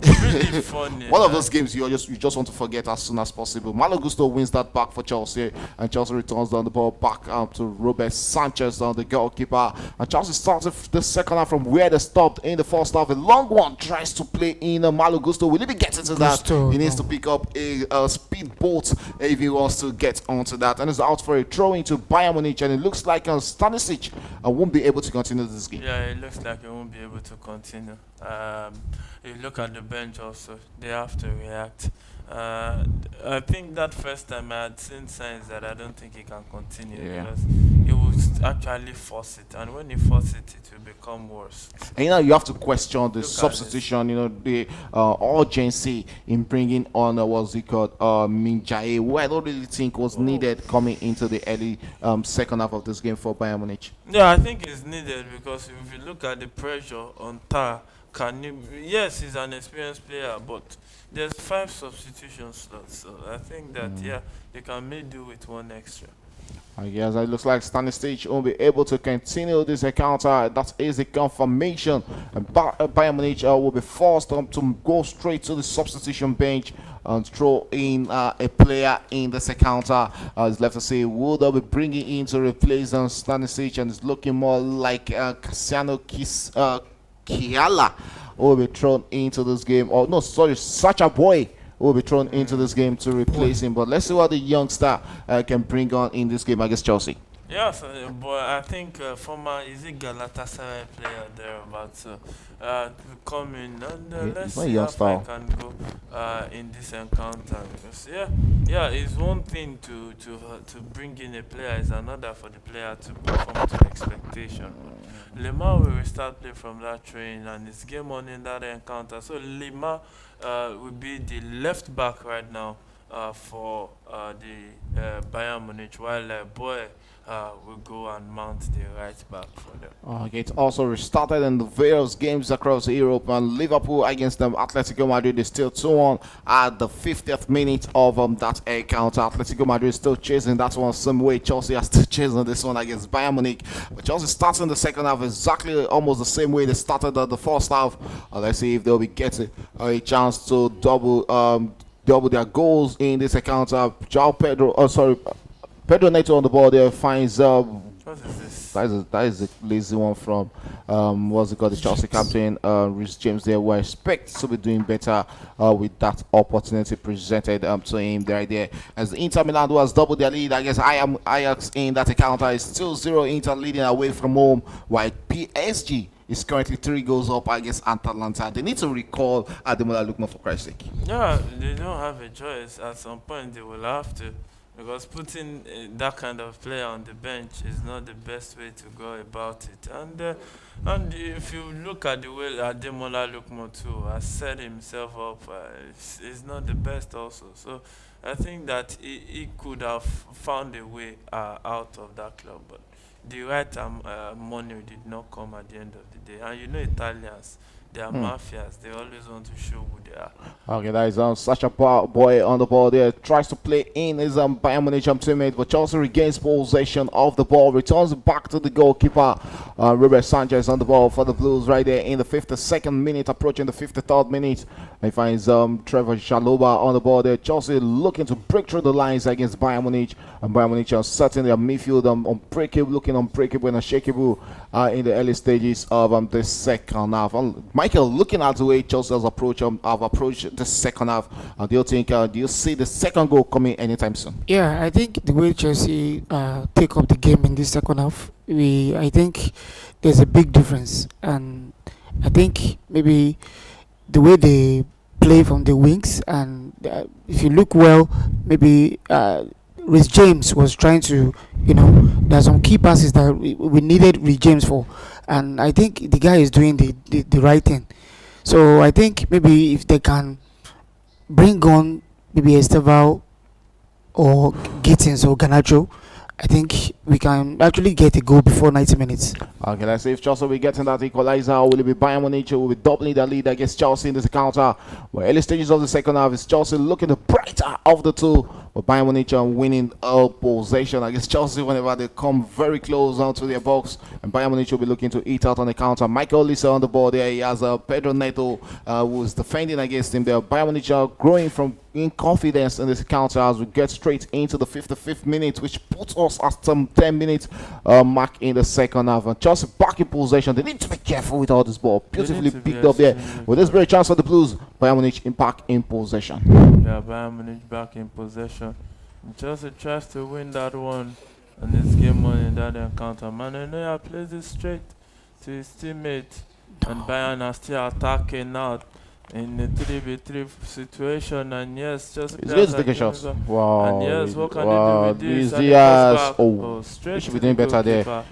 really funny. one of those games you just want to forget as soon as possible. Malo Gusto wins that back for Chelsea, and Chelsea returns down the ball back to Robert Sanchez, the goalkeeper. And Chelsea starts the second half from where they stopped in the first half. A long one tries to play in Malo Gusto. Will he be getting to that? He needs to pick up a speedboat if he wants to get onto that. And it's out for a throw into Bayern Munich, and it looks like Stanisic won't be able to continue this game. Yeah, it looks like he won't be able to continue. You look at the bench also, they have to react. I think that first time I had seen signs that I don't think he can continue because he will actually force it, and when he forces it, it will become worse. And you have to question the substitution, the urgency in bringing on what's it called, Minjae, who I don't really think was needed coming into the early second half of this game for Bayern Munich. Yeah, I think it's needed because if you look at the pressure on Tar, yes, he's an experienced player, but there's 5 substitution slots, so I think that they can maybe do with one extra. I guess it looks like Stanisic won't be able to continue this encounter. That is a confirmation. And Bayern Munich will be forced to go straight to the substitution bench and throw in a player in this encounter. It's left to say who they'll be bringing in to replace Stanisic, and it's looking more like Cassiano Kiala will be thrown into this game. Oh no, sorry, Sacha Boy will be thrown into this game to replace him. But let's see what the youngster can bring on in this game against Chelsea. Yes, but I think former Galatasaray player there about to come in and let's see how far I can go in this encounter. Because it's one thing to bring in a player, it's another for the player to perform to expectation. Lima will restart play from that train, and it's game on in that encounter. So Lima will be the left back right now for the Bayern Munich, while Boy will go and mount the right back for them. Okay, it also restarted in the various games across Europe, and Liverpool against them. Atletico Madrid is still 2-1 at the 50th minute of that encounter. Atletico Madrid is still chasing that one some way. Chelsea are still chasing this one against Bayern Munich. But Chelsea starts in the second half exactly almost the same way they started the first half. Let's see if they'll be getting a chance to double their goals in this encounter. Pedro Neto on the ball there finds What is this? that is a lazy one from what's it called, the Chelsea captain, Reece James. There, we expect to be doing better with that opportunity presented to him right there. As Inter Milan was double their lead, I guess Ajax in that encounter is still 0 Inter leading away from home, while PSG is currently 3 goals up against Atalanta. They need to recall Ademola Lookman, for Christ's sake. Yeah, they don't have a choice. At some point, they will have to, because putting that kind of player on the bench is not the best way to go about it. And if you look at the way Ademola Lookman too has set himself up, it's not the best also. So I think that he could have found a way out of that club, but the right money did not come at the end of the day. And you know Italians, they are mafias. They always want to show who they are. Okay, that is such a boy on the ball there. Tries to play in his Bayern Munich teammate, but Chelsea regains possession of the ball. Returns back to the goalkeeper. Robert Sanchez on the ball for the Blues right there in the 52nd minute, approaching the 53rd minute. He finds Trevor Chalobah on the ball there. Chelsea looking to break through the lines against Bayern Munich. And Bayern Munich are certainly a midfield unbreakable, looking unbreakable and unshakable in the early stages of the second half. Michael, looking at the way Chelsea has approached the second half, do you see the second goal coming anytime soon? Yeah, I think the way Chelsea take up the game in this second half, I think there's a big difference, and I think maybe the way they play from the wings, and if you look well, maybe Reece James was trying to, there's some key passes that we needed Reece James for, and I think the guy is doing the right thing. So I think maybe if they can bring on maybe Esteval or Gittins or Garnacho, I think we can actually get a goal before 90 minutes. Okay, let's see if Chelsea will be getting that equalizer. Will it be Bayern Munich who will be doubling their lead against Chelsea in this encounter? Well, early stages of the second half is Chelsea looking the brighter of the two, but Bayern Munich winning possession against Chelsea whenever they come very close onto their box, and Bayern Munich will be looking to eat out on the counter. Michael Olise on the ball there. He has Pedro Neto who is defending against him there. Bayern Munich are growing from in confidence in this counter as we get straight into the 55th minute, which puts us at some 10 minutes mark in the second half. And Chelsea back in possession. They need to be careful with all this ball. Beautifully picked up there. With this very chance for the Blues, Bayern Munich back in possession. Yeah, Bayern Munich back in possession. And Chelsea tries to win that one, and it's game on in that encounter. Manuel Neuer plays it straight to his teammate, and Bayern are still attacking now in a 3v3 situation, and yes, just it's good to take a shot. Wow. And yes, what can they do with this? Luis Diaz. Straight he should be doing better there.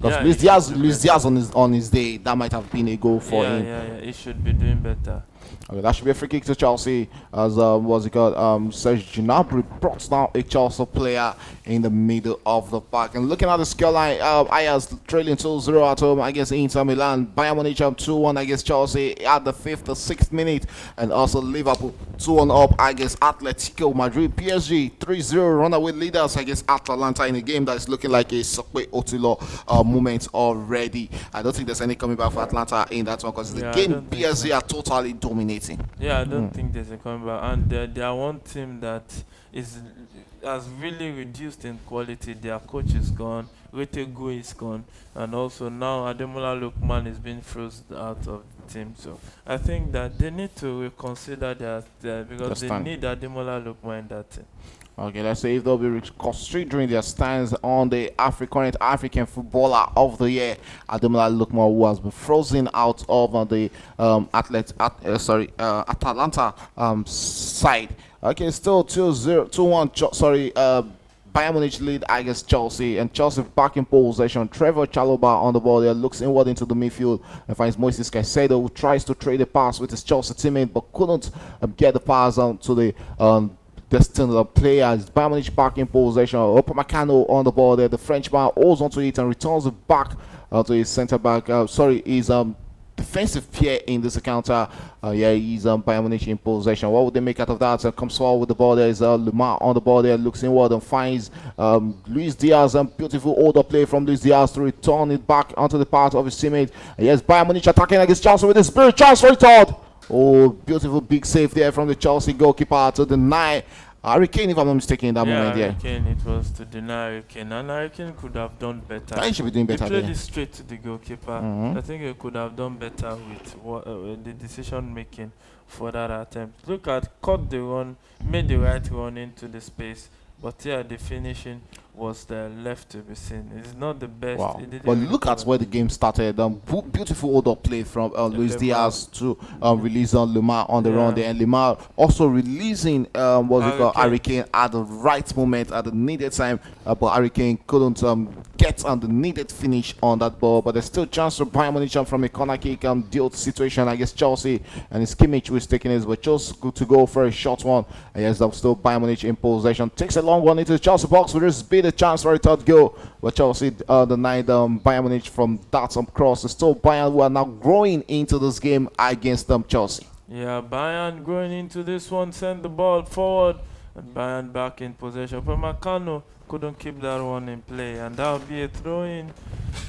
Because yeah, Luis Diaz on his day, that might have been a goal for him. Yeah, he should be doing better. Okay, that should be a free kick to Chelsea as what's it called? Serge Gnabry brought down a Chelsea player in the middle of the park. And looking at the scoreline, Ajax trailing 2-0 at home against Inter Milan. Bayern Munich 2-1 against Chelsea at the 5th or 6th minute, and also Liverpool 2-1 up against Atletico Madrid. PSG 3-0 runaway leaders against Atalanta in a game that is looking like a Sokwe Otilo moment already. I don't think there's any coming back for Atlanta in that one, because the game PSG are totally dominating. Yeah, I don't think there's a coming back, and they are one team that has really reduced in quality. Their coach is gone, Retegu is gone, and also now Ademola Lookman is being frozen out of the team. So I think that they need to reconsider their because they need Ademola Lookman in that team. Okay, let's see if they'll be considering their stance on the current African footballer of the year, Ademola Lookman, who has been frozen out of the Atalanta side. Okay, still 2-1. Bayern Munich lead against Chelsea, and Chelsea back in possession. Trevor Chalobah on the ball there, looks inward into the midfield and finds Moises Caicedo, who tries to trade a pass with his Chelsea teammate but couldn't get the pass to the destined players. Bayern Munich back in possession. Upamecano on the ball there. The Frenchman holds onto it and returns it back to his centre back. His defensive pair in this encounter. He's Bayern Munich in possession. What would they make out of that? Comes forward with the ball. There is Lemar on the ball there, looks inward and finds Luis Diaz. Beautiful order play from Luis Diaz to return it back onto the part of his teammate. Yes, Bayern Munich attacking against Chelsea with a spirit chance for it. Oh, beautiful big save there from the Chelsea goalkeeper to deny Harry Kane, if I'm not mistaken, in that Yeah, moment, yeah. Harry Kane, it was to deny Harry Kane, and Harry Kane could have done better. He should be doing He better played there. it straight to the goalkeeper. Mhm. I think he could have done better with the decision making for that attempt. Look at caught the run, made the right run into the space, but yeah, the finishing was there left to be seen. It's not the best. Wow. It didn't But really look at come where the game started. Beautiful hold-up play from Luis Lemar. Diaz to release on Lemar on the Yeah. run there. And Lemar also releasing Harry Kane at the right moment, at the needed time. But Harry Kane couldn't get on the needed finish on that ball. But there's still chance for Bayern Munich from a corner kick deal situation against Chelsea. And it's Kimmich who is taking it. But just good to go for a short one. And yes, that's still Bayern Munich in possession. Takes a long one into the Chelsea box. Will this be the chance for a third goal? But Chelsea denied Bayern Munich from that cross. It's still Bayern who are now growing into this game against Chelsea. Yeah, Bayern going into this one, send the ball forward, and Bayern back in possession. But Upamecano couldn't keep that one in play, and that would be a throw-in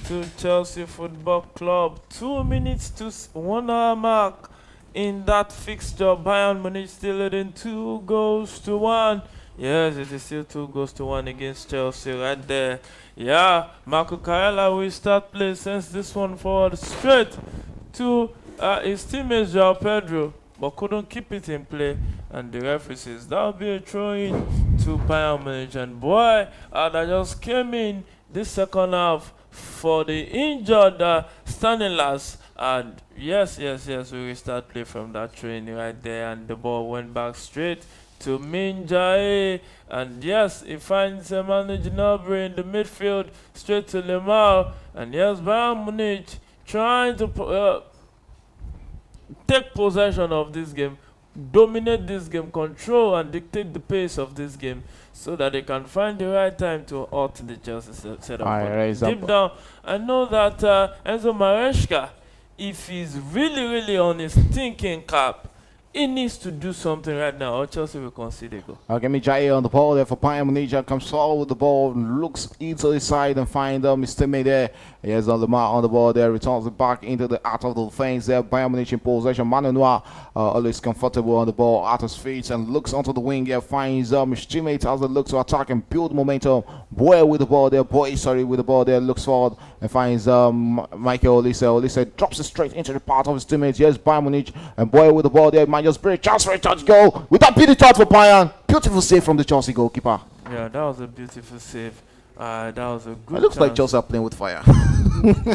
to Chelsea Football Club. 2 minutes to 1 hour mark in that fixture. Bayern Munich still leading 2-1. Yes, it is still 2-1 against Chelsea right there. Yeah, Marco Carella will start play, sends this one forward straight to his teammate João Pedro, but couldn't keep it in play, and the referee says that will be a throw-in to Bayern Munich. And boy, that just came in this second half for the injured Stanislas. And yes, we restart play from that training right there, and the ball went back straight to Min Jae, and yes, he finds Emmanuel Ginobili in the midfield, straight to Lemar, and yes, Bayern Munich trying to take possession of this game, dominate this game, control and dictate the pace of this game, so that they can find the right time to halt the Chelsea setup. Deep down, I know that Enzo Maresca, if he's really on his thinking cap, he needs to do something right now, or Chelsea will concede a goal. Okay, Mijay on the ball there for Bayern Munich. Comes forward with the ball, looks into the side and finds his teammate there. He has Lemar on the ball there, returns it back into the out of the defense there. Bayern Munich in possession. Manuel always comfortable on the ball at his feet and looks onto the wing here. Finds his teammate as they look to attack and build momentum. Boy with the ball there, with the ball there, looks forward and finds Michael Olise. Olise drops it straight into the path of his teammates. Yes, Bayern Munich, and Boy with the ball there. Might just break chance for a touch goal. With that beauty touch for Bayern. Beautiful save from the Chelsea goalkeeper. Yeah, that was a beautiful save. That was a good It looks like chance. Chelsea are playing with fire.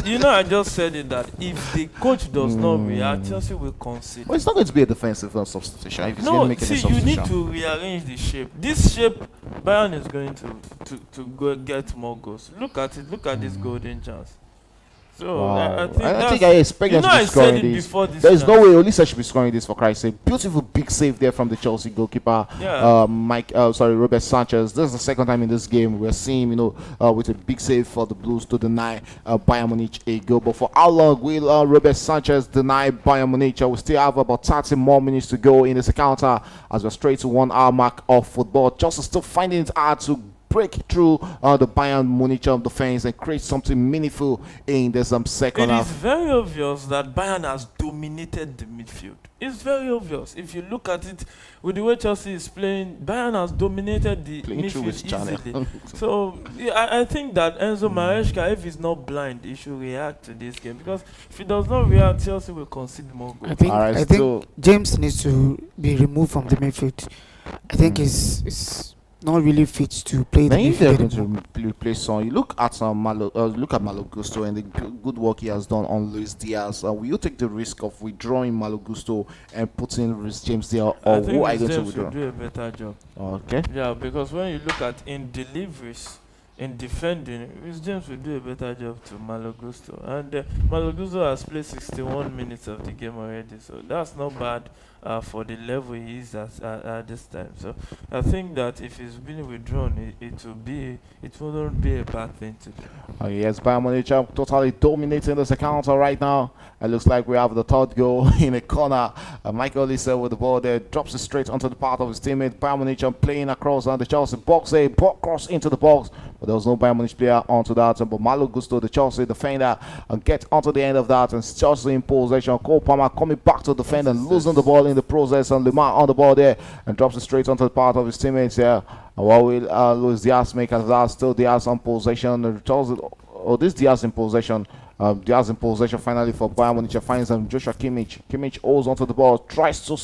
You know, I just said it that if the coach does not react, Chelsea will concede. Well, it's not going to be a defensive substitution. If it's going No, to make any see, you need substitution. to rearrange the shape. This shape, Bayern is going to go get more goals. Look at it. Look at this golden chance. So Wow. I think I expect them to be I said scoring it this. before this. There's chance. no way Olise should be scoring this, for Christ's sake. Beautiful big save there from the Chelsea goalkeeper, Yeah. Robert Sanchez. This is the second time in this game we're seeing, with a big save for the Blues to deny Bayern Munich a goal. But for how long will Robert Sanchez deny Bayern Munich? We still have about 30 more minutes to go in this encounter as we're straight to 1 hour mark of football. Chelsea still finding it hard to break through the Bayern Munich defense and create something meaningful in this second It is half. very obvious that Bayern has dominated the midfield. It's very obvious. If you look at it with the way Chelsea is playing, Bayern has dominated the Playing through his channel. midfield easily. So yeah, I think that Enzo Maresca, if he's not blind, he should react to this game, because if he does not react, Chelsea will concede more goals. Alright, I think James needs to be removed from the midfield. I think it's not really fit to play the Then if they're midfield going anymore. to replace Son, you look at Malo Gusto and the good work he has done on Luis Diaz. Will you take the risk of withdrawing Malo Gusto and putting Rhys James there, or I who think are you going to James will withdraw? do a better job. Okay. Yeah, because when you look at in deliveries, in defending, Rhys James will do a better job to Malo Gusto. And Malo Gusto has played 61 minutes of the game already, so that's not bad for the level he is at this time. So I think that if he's been withdrawn, it wouldn't be a bad thing to do. Yes, Bayern Munich totally dominating this encounter right now. It looks like we have the third goal in a corner. Michael Olise with the ball there, drops it straight onto the path of his teammate. Bayern Munich playing across the Chelsea box, a cross into the box. but there was no Bayern Munich player onto that. But Malo Gusto, the Chelsea defender, get onto the end of that, and Chelsea in possession. Cole Palmer coming back to defend and losing the ball in the process, and Lemar on the ball there and drops it straight onto the part of his teammates here. While will Luis Diaz make as that? Still Diaz on possession. This Diaz in possession. Diaz in possession finally for Bayern Munich. Finds Joshua Kimmich. Kimmich holds onto the ball, tries to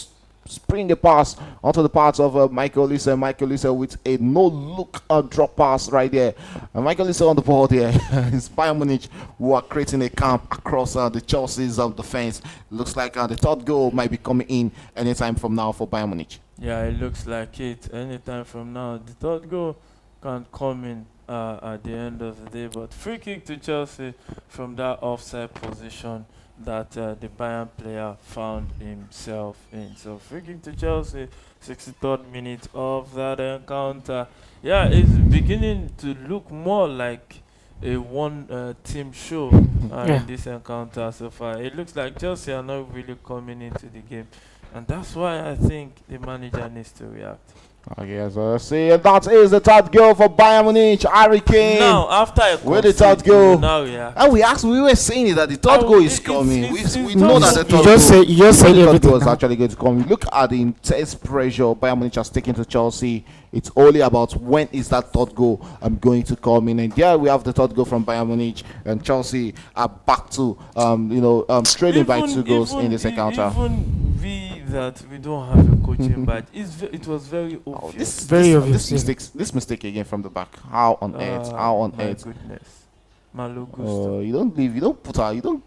spring a pass onto the parts of Michael Olise. Michael Olise with a no-look drop pass right there. Michael Olise on the ball there. It's Bayern Munich who are creating a camp across the Chelsea's defense. Looks like the third goal might be coming in anytime from now for Bayern Munich. Yeah, it looks like it. Anytime from now, the third goal can come in at the end of the day. But free kick to Chelsea from that offside position that the Bayern player found himself in. So free kick to Chelsea, 63rd minute of that encounter. Yeah, it's beginning to look more like a one-team show in this encounter so far. It looks like Chelsea are not really coming into the game, and that's why I think the manager needs to react. Okay, so let's see. That is the third goal for Bayern Munich. Harry Kane. Now, after a with the third goal. Now, yeah. And we were saying it that the third goal is coming. We know that the third you just said everything goal is actually going to come. Look at the intense pressure Bayern Munich has taken to Chelsea. It's only about when is that third goal going to come in. And yeah, we have the third goal from Bayern Munich, and Chelsea are back to trailing by 2 goals in this encounter. Even that we don't have a coaching badge, it was very obvious. This mistake again from the back. How on earth? How on earth? Goodness. Malo Gusto. You don't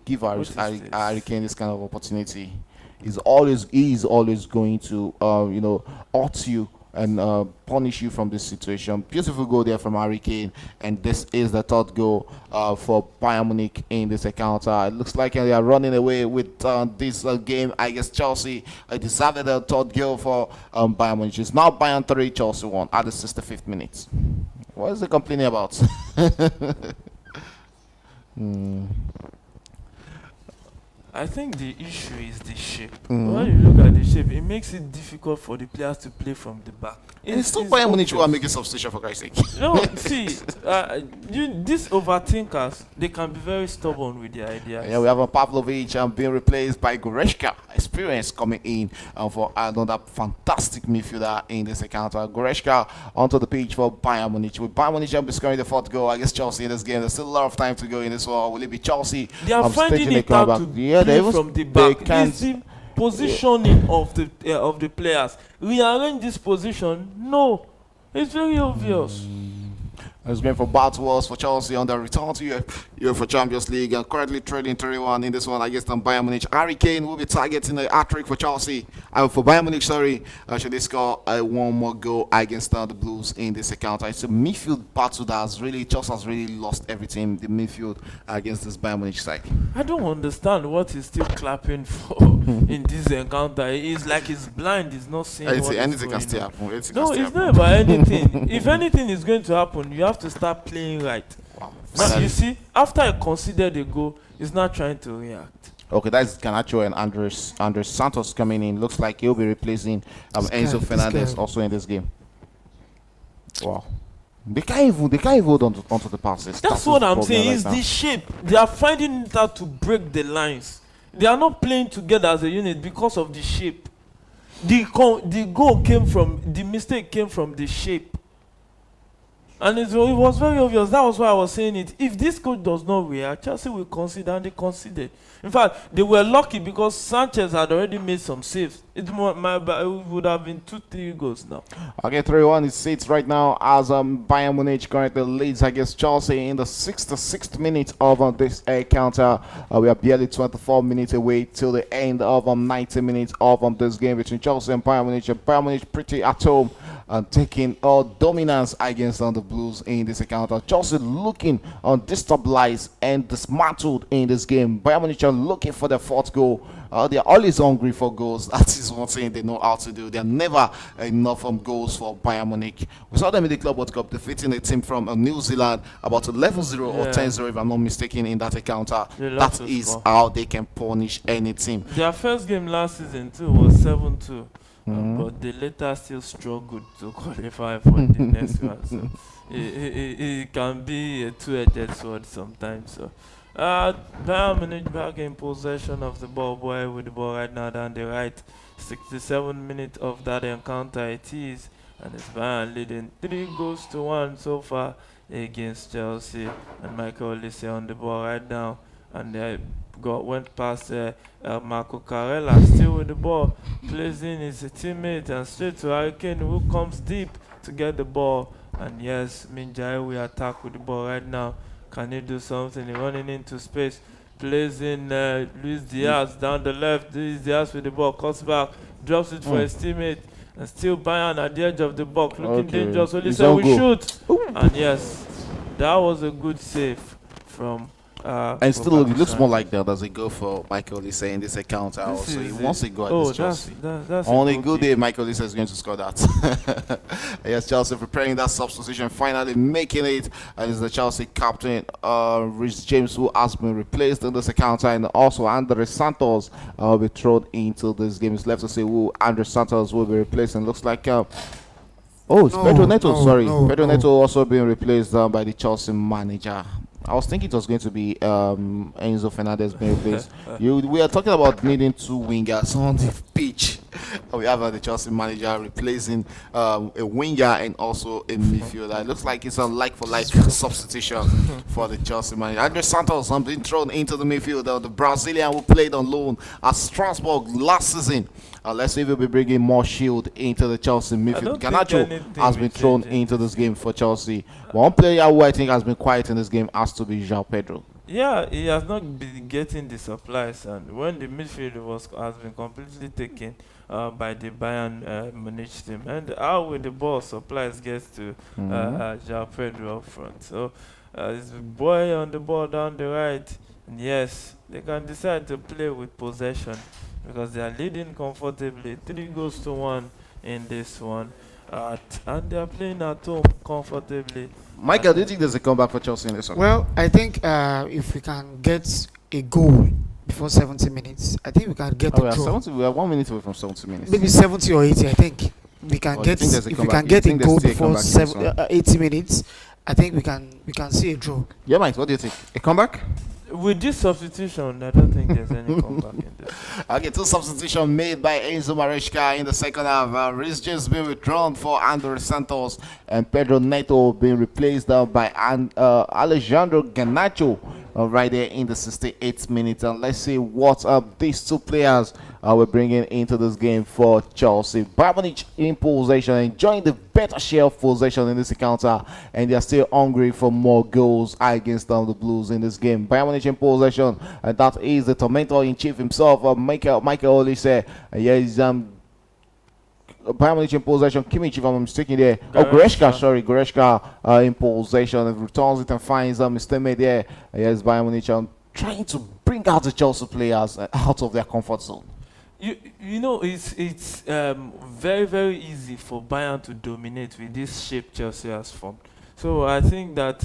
give Harry Kane this kind of opportunity. He's always going to hurt you and punish you from this situation. Beautiful goal there from Harry Kane, and this is the third goal for Bayern Munich in this encounter. It looks like they are running away with this game. I guess Chelsea deserved the third goal for Bayern Munich. It's now Bayern 3, Chelsea 1 at the 65th minute. What is he complaining about? I think the issue is the shape. When you look at the shape, it makes it difficult for the players to play from the back. It's still Bayern Munich who are making substitution, for Christ's sake. No, see, these overthinkers, they can be very stubborn with their ideas. Yeah, we have a Pavlovic being replaced by Goretzka. Experience coming in for another fantastic midfielder in this encounter. Goretzka onto the pitch for Bayern Munich. With Bayern Munich be scoring the fourth goal against Chelsea in this game, there's still a lot of time to go in this one. Will it be Chelsea? They are finding it hard to play from the back. It's the positioning of the players. Rearrange this position. No, it's very obvious. It's been for battles for Chelsea on the return to UEFA Champions League, and currently trading 3-1 in this one against Bayern Munich. Harry Kane will be targeting a hat-trick for Chelsea. For Bayern Munich, should they score one more goal against the Blues in this encounter? It's a midfield battle that Chelsea has really lost everything, the midfield against this Bayern Munich side. I don't understand what he's still clapping for in this encounter. It's like he's blind, he's not seeing anything can still happen. No, it's not about anything. If anything is going to happen, you have to start playing right. Wow. Now, you see, after I considered a goal, he's not trying to react. Okay, that's Garnacho and Andres Santos coming in. Looks like he'll be replacing Enzo Fernandez also in this game. Wow. They can't even hold onto the passes. That's what I'm saying. It's the shape. They are finding it out to break the lines. They are not playing together as a unit because of the shape. The mistake came from the shape. And it was very obvious. That was why I was saying it. If this coach does not react, Chelsea will consider, and they considered. In fact, they were lucky because Sanchez had already made some saves. It would have been 2-3 goals now. Okay, 3-1 is sits right now as Bayern Munich currently leads against Chelsea in the 66th minute of this counter. We are barely 24 minutes away till the end of 90 minutes of this game between Chelsea and Bayern Munich. Bayern Munich pretty at home and taking dominance against the Blues in this encounter. Chelsea looking destabilized and dismantled in this game. Bayern Munich are looking for their fourth goal. They are always hungry for goals. That is one thing they know how to do. They are never enough goals for Bayern Munich. We saw them in the Club World Cup defeating a team from New Zealand about 11-0 or 10-0 if I'm not mistaken in that encounter. That is how they can punish any team. Their first game last season too was 7-2. but they later still struggled to qualify for the next one. So it can be a two-edged sword sometimes. So Bayern Munich back in possession of the ball, boy with the ball right now down the right. 67 minutes of that encounter it is, and it's Bayern leading 3-1 so far against Chelsea. And Michael Olise on the ball right now, and they went past Marco Carella, still with the ball, placing his teammate and straight to Hurricane, who comes deep to get the ball. And yes, Minjai will attack with the ball right now. Can he do something? He's running into space, plays in Luis Diaz down the left. Luis Diaz with the ball, cuts back, drops it for his teammate, and still Bayern at the edge of the box, looking dangerous. So he said, "We shoot." And yes, that was a good save from. And still, it looks more like there's a goal for Michael Olise in this account. Also, he wants a goal against Chelsea. That's on a good day, Michael Olise is going to score that. Yes, Chelsea preparing that substitution, finally making it. And it's the Chelsea captain, Rhys James, who has been replaced in this account, and also Andres Santos will be thrown into this game. It's left to say who Andres Santos will be replacing. Looks like. It's Pedro Neto. Pedro Neto also being replaced by the Chelsea manager. I was thinking it was going to be Enzo Fernandez being replaced. We are talking about needing two wingers on the pitch. We have the Chelsea manager replacing a winger and also a midfielder. It looks like it's a like-for-like substitution for the Chelsea manager. Andres Santos being thrown into the midfield. The Brazilian who played on loan at Strasbourg last season. Let's see if we'll be bringing more shield into the Chelsea midfield. Garnacho has been thrown into this game for Chelsea. One player who I think has been quiet in this game has to be João Pedro. Yeah, he has not been getting the supplies, and when the midfield has been completely taken by the Bayern Munich team, and how will the ball supplies get to João Pedro up front? So it's the boy on the ball down the right, and yes, they can decide to play with possession because they are leading comfortably, 3-1 in this one, and they are playing at home comfortably. Michael, do you think there's a comeback for Chelsea in this one? Well, I think if we can get a goal before 70 minutes, I think we can get a draw. We are 1 minute away from 70 minutes. Maybe 70 or 80, I think. We can get if we can get a goal before 80 minutes, I think we can see a draw. Yeah, Mike, what do you think? A comeback? With this substitution, I don't think there's any comeback in this. Okay, two substitutions made by Enzo Maresca in the second half. Rhys James being withdrawn for Andres Santos, and Pedro Neto being replaced by Alejandro Garnacho right there in the 68th minute. And let's see what these two players we're bringing into this game for Chelsea. Bayern Munich in possession, enjoying the better share of possession in this encounter, and they're still hungry for more goals against the Blues in this game. Bayern Munich in possession, and that is the tormentor-in-chief himself, Michael Olise. Yes, Bayern Munich in possession. Kimmich, if I'm mistaken there. Goretzka in possession, and returns it and finds Mr. Made there. Yes, Bayern Munich trying to bring out the Chelsea players out of their comfort zone. You know, it's very, very easy for Bayern to dominate with this shape Chelsea has formed. So I think that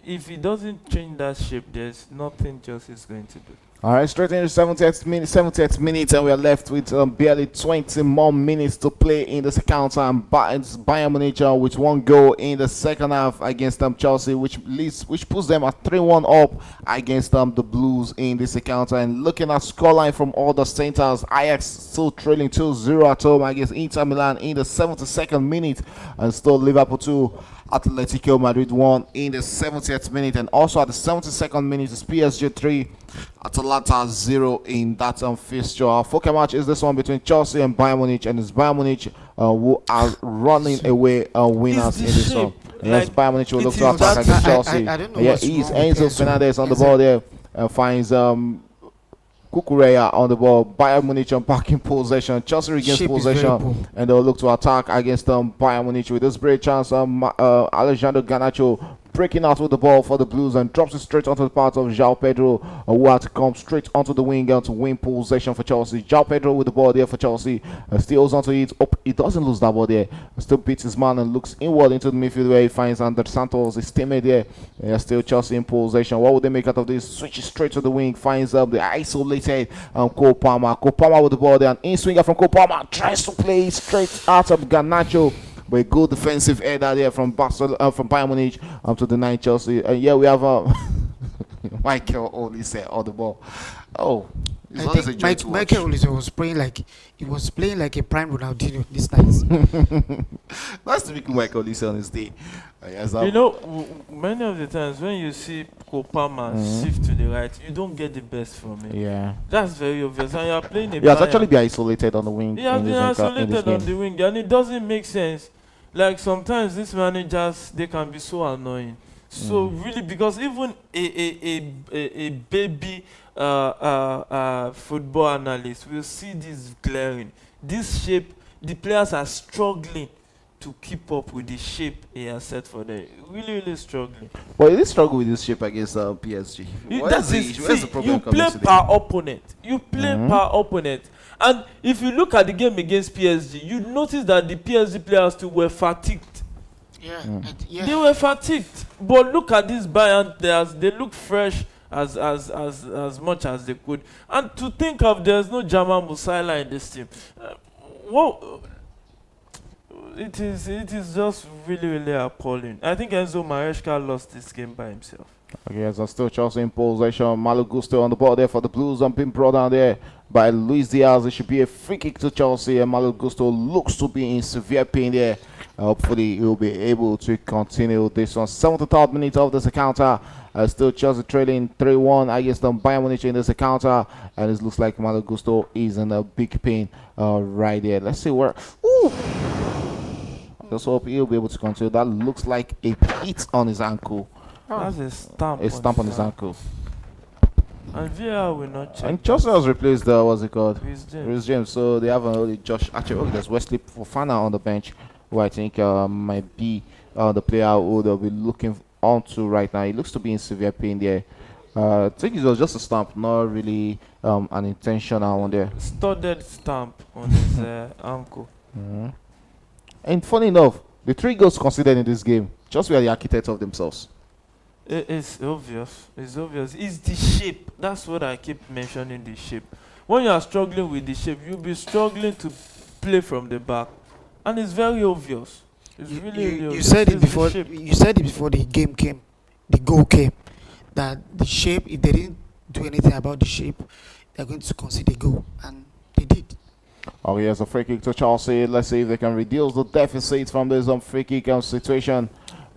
if he doesn't change that shape, there's nothing Chelsea is going to do. All right, straight into 70th minute, and we are left with barely 20 more minutes to play in this encounter. And it's Bayern Munich with one goal in the second half against Chelsea, which puts them at 3-1 up against the Blues in this encounter. And looking at scoreline from all the centers, Ajax still trailing 2-0 at home against Inter Milan in the 72nd minute, and still Liverpool 2. Atletico Madrid 1 in the 70th minute, and also at the 72nd minute is PSG 3, Atalanta 0 in that fixture. Our focus match is this one between Chelsea and Bayern Munich, and it's Bayern Munich who are running away winners in this one. Yes, Bayern Munich will look to attack against Chelsea. I don't know. Yeah, he's Enzo Fernandez on the ball there, finds Kukureya on the ball. Bayern Munich back in possession. Chelsea regains possession, and they'll look to attack against Bayern Munich with this great chance. Alejandro Garnacho breaking out with the ball for the Blues and drops it straight onto the path of João Pedro, who had to come straight onto the wing to win possession for Chelsea. João Pedro with the ball there for Chelsea, steals onto it. Oh, he doesn't lose that ball there. Still beats his man and looks inward into the midfield where he finds Andre Santos, his teammate there. Still Chelsea in possession. What would they make out of this? Switches straight to the wing, finds the isolated Cole Palmer. Cole Palmer with the ball there. An in-swinger from Cole Palmer tries to play straight out of Garnacho. But a good defensive header there from Bayern Munich to deny Chelsea. And we have Michael Olise on the ball. Oh, I think Michael Olise was playing like a prime Ronaldinho this night. Nice to meet Michael Olise on his day. Many of the times when you see Kopama shift to the right, you don't get the best from him. Yeah, that's very obvious. And you are playing he has actually been isolated on the wing. He has been isolated on the wing, and it doesn't make sense. Like sometimes these managers, they can be so annoying. So really, because even a baby football analyst will see this glaring. This shape, the players are struggling to keep up with the shape he has set for them. Really, really struggling. Well, he did struggle with this shape against PSG. Where's the problem? You play per opponent. You play per opponent. And if you look at the game against PSG, you notice that the PSG players too were fatigued. Yeah. They were fatigued. But look at these Bayern players, they look fresh as much as they could. And to think of there's no Jamal Musiala in this team. It is just really, really appalling. I think Enzo Maresca lost this game by himself. Okay, as still Chelsea in possession. Malo Gusto on the ball there for the Blues and being brought down there by Luis Diaz. It should be a free kick to Chelsea, and Malo Gusto looks to be in severe pain there. Hopefully he'll be able to continue this one. 73rd minute of this encounter. Still Chelsea trailing 3-1 against Bayern Munich in this encounter, and it looks like Malo Gusto is in a big pain right there. Let's see where. Ooh! Just hope he'll be able to continue. That looks like a hit on his ankle. That's a stamp. A stamp on his ankle. And VAR will not check. And Chelsea has replaced what's it called? Reece James. So they have only Josh. Actually, there's Wesley Fofana on the bench, who I think might be the player who they'll be looking onto right now. He looks to be in severe pain there. I think it was just a stamp, not really an intentional one there. Studded stamp on his ankle. And funny enough, the 3 goals conceded in this game, Chelsea were the architects of themselves. It's obvious. It's obvious. It's the shape. That's what I keep mentioning, the shape. When you are struggling with the shape, you'll be struggling to play from the back. And it's very obvious. It's really obvious. You said it before. You said it before the game came, the goal came, that the shape, if they didn't do anything about the shape, they're going to concede a goal. And they did. Oh, here's a free kick to Chelsea. Let's see if they can reduce the deficit from this free kick situation.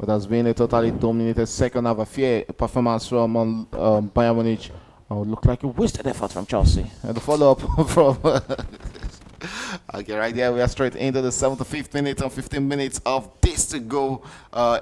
It has been a totally dominated second half affair performance from Bayern Munich. Look like a wasted effort from Chelsea. And the follow-up from... Okay, right there we are straight into the 75th minute and 15 minutes of this to go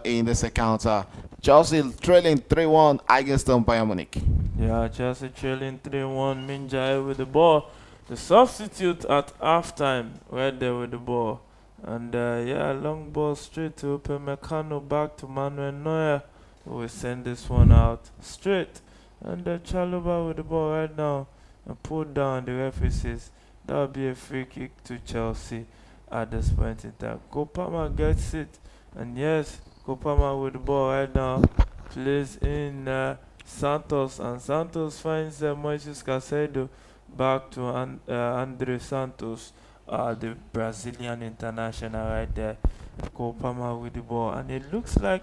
in this encounter. Chelsea trailing 3-1 against Bayern Munich. Yeah, Chelsea trailing 3-1. Minjai with the ball. The substitute at halftime right there with the ball. And long ball straight to Upamecano, back to Manuel Neuer, who will send this one out straight. And Chalobah with the ball right now and pulled down. The referee says that will be a free kick to Chelsea at this point in time. Kopama gets it, and yes, Kopama with the ball right now plays in Santos, and Santos finds Moises Caicedo back to Andre Santos. The Brazilian international right there. Kopama with the ball, and it looks like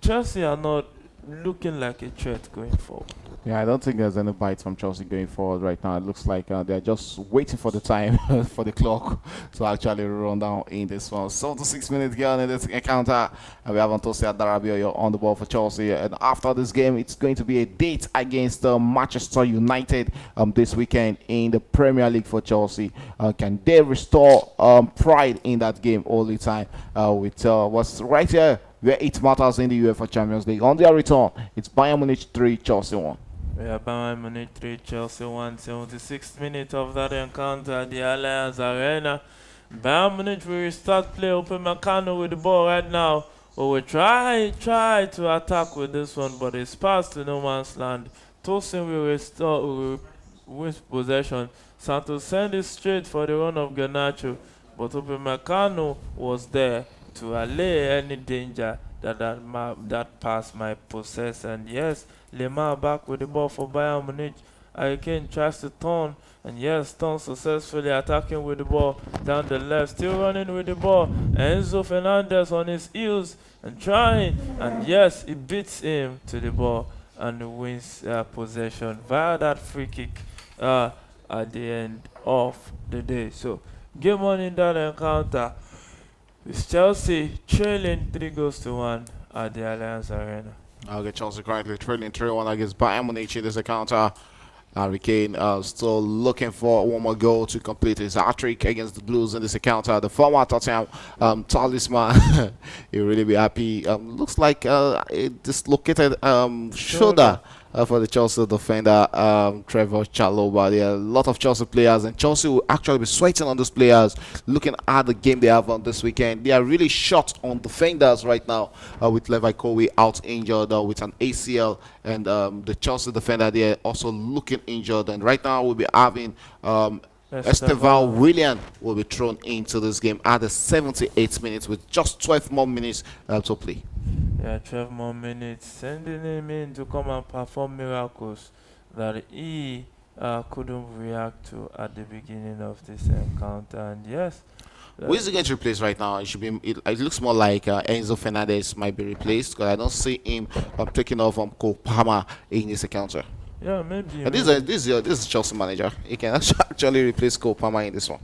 Chelsea are not looking like a threat going forward. Yeah, I don't think there's any bites from Chelsea going forward right now. It looks like they're just waiting for the time, for the clock to actually run down in this one. 76 minutes here in this encounter. And we have Antosia Darabio on the ball for Chelsea. And after this game, it's going to be a date against Manchester United this weekend in the Premier League for Chelsea. Can they restore pride in that game all the time? With what's right here, where it matters in the UEFA Champions League. On their return, it's Bayern Munich 3, Chelsea 1. Yeah, Bayern Munich 3, Chelsea 1. 76th minute of that encounter at the Allianz Arena. Bayern Munich will restart play. Upamecano with the ball right now. Oh, we try to attack with this one, but it's passed to no man's land. Tosin will restore, will win possession. Santos send it straight for the run of Garnacho, but Upamecano was there to allay any danger that pass might possess. And yes, Lemar back with the ball for Bayern Munich. Kane tries to turn, and yes, turn successfully attacking with the ball down the left, still running with the ball. Enzo Fernandez on his heels and trying, and yes, he beats him to the ball and wins possession via that free kick at the end of the day. So, game on in that encounter with Chelsea trailing 3-1 at the Allianz Arena. Okay, Chelsea currently trailing 3-1 against Bayern Munich in this encounter. Harry Kane still looking for one more goal to complete his hat-trick against the Blues in this encounter. The former Tottenham talisman, he'll really be happy. Looks like a dislocated shoulder for the Chelsea defender, Trevor Chalobah. There are a lot of Chelsea players, and Chelsea will actually be sweating on those players looking at the game they have on this weekend. They are really short on defenders right now, with Levi Colwill out injured with an ACL, and the Chelsea defender there also looking injured. And right now we'll be having Esteval Willian will be thrown into this game at the 78th minute with just 12 more minutes to play. Yeah, 12 more minutes, sending him in to come and perform miracles that he couldn't react to at the beginning of this encounter. And yes, who is he going to replace right now? It should be. It looks more like Enzo Fernandez might be replaced, because I don't see him taking off from Cole Palmer in this encounter. Yeah, maybe. And this is Chelsea manager. He can actually replace Cole Palmer in this one.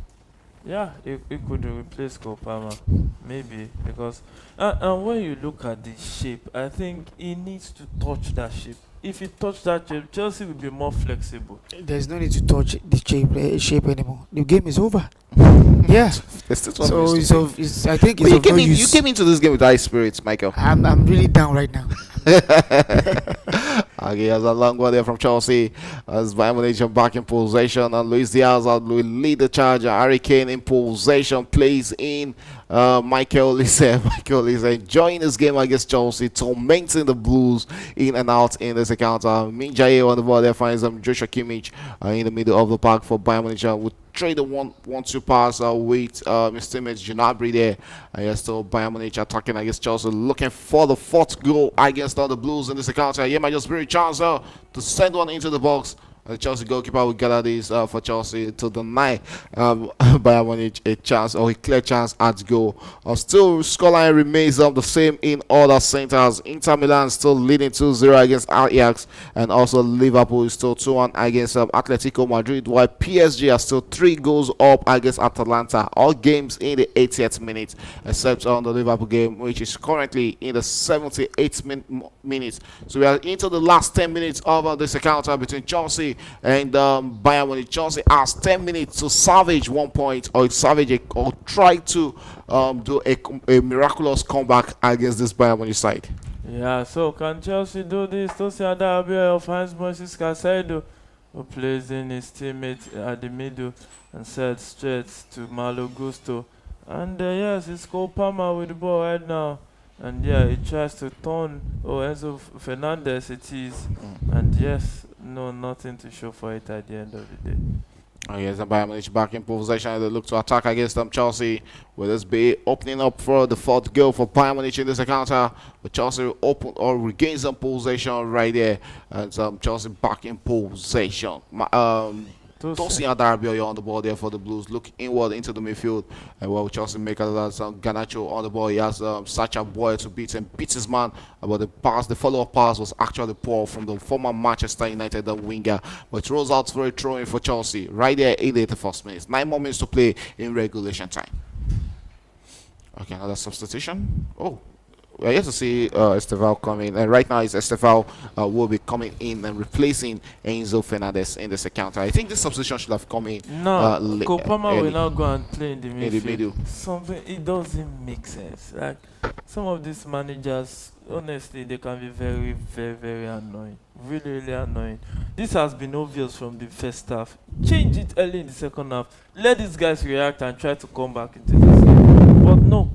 Yeah, he could replace Cole Palmer, maybe, because and when you look at the shape, I think he needs to touch that shape. If he touched that shape, Chelsea will be more flexible. There's no need to touch the shape anymore. The game is over. Yeah. So I think it's you came into this game with high spirits, Michael. I'm really down right now. Okay, as a long one there from Chelsea, as Bayern Munich back in possession, and Luis Diaz will lead the charge. Harry Kane in possession, plays in Michael Olise. Michael Olise enjoying this game against Chelsea, tormenting the Blues in and out in this encounter. Min Jae on the ball there finds Joshua Kimmich in the middle of the park for Bayern Munich. With trade the 1-2 pass with his teammate Gnabry there. And yes, still Bayern Munich attacking against Chelsea, looking for the 4th goal against the Blues in this encounter. Here might just be a chance to send one into the box. The Chelsea goalkeeper will gather this for Chelsea to deny Bayern Munich a chance, or a clear chance at goal. Still, scoreline remains the same in other centers. Inter Milan still leading 2-0 against Ajax, and also Liverpool is still 2-1 against Atletico Madrid, while PSG are still 3 goals up against Atalanta. All games in the 80th minute, except on the Liverpool game, which is currently in the 78th minute. So we are into the last 10 minutes of this encounter between Chelsea and Bayern Munich. Chelsea has 10 minutes to salvage 1 point, or try to do a miraculous comeback against this Bayern Munich side. Yeah, so can Chelsea do this? Tosin Adarabioyo of Hans Moses Caicedo, who plays in his teammate at the middle and set straight to Malo Gusto. And yes, it's Cole Palmer with the ball right now. And yeah, he tries to turn Enzo Fernandez it is. And yes, no, nothing to show for it at the end of the day. Oh yes, and Bayern Munich back in possession. They look to attack against Chelsea. Will this be opening up for the 4th goal for Bayern Munich in this encounter? But Chelsea will open or regain some possession right there. And Chelsea back in possession. Tosin Adarabioyo on the ball there for the Blues. Look inward into the midfield. And while Chelsea make Garnacho on the ball, he has Sacha Boy to beat his man. But the follow-up pass was actually poor from the former Manchester United winger. But it rolls out for a throw-in for Chelsea right there in the 81st minute. 9 more minutes to play in regulation time. Okay, another substitution. Oh, we're yet to see Esteval coming, and right now Esteval will be coming in and replacing Enzo Fernandez in this encounter. I think this substitution should have come in. No, Cole Palmer will now go and play in the midfield. Something, it doesn't make sense. Like, some of these managers, honestly, they can be very, very, very annoying. Really, really annoying. This has been obvious from the first half. Change it early in the second half. Let these guys react and try to come back into this game. But no.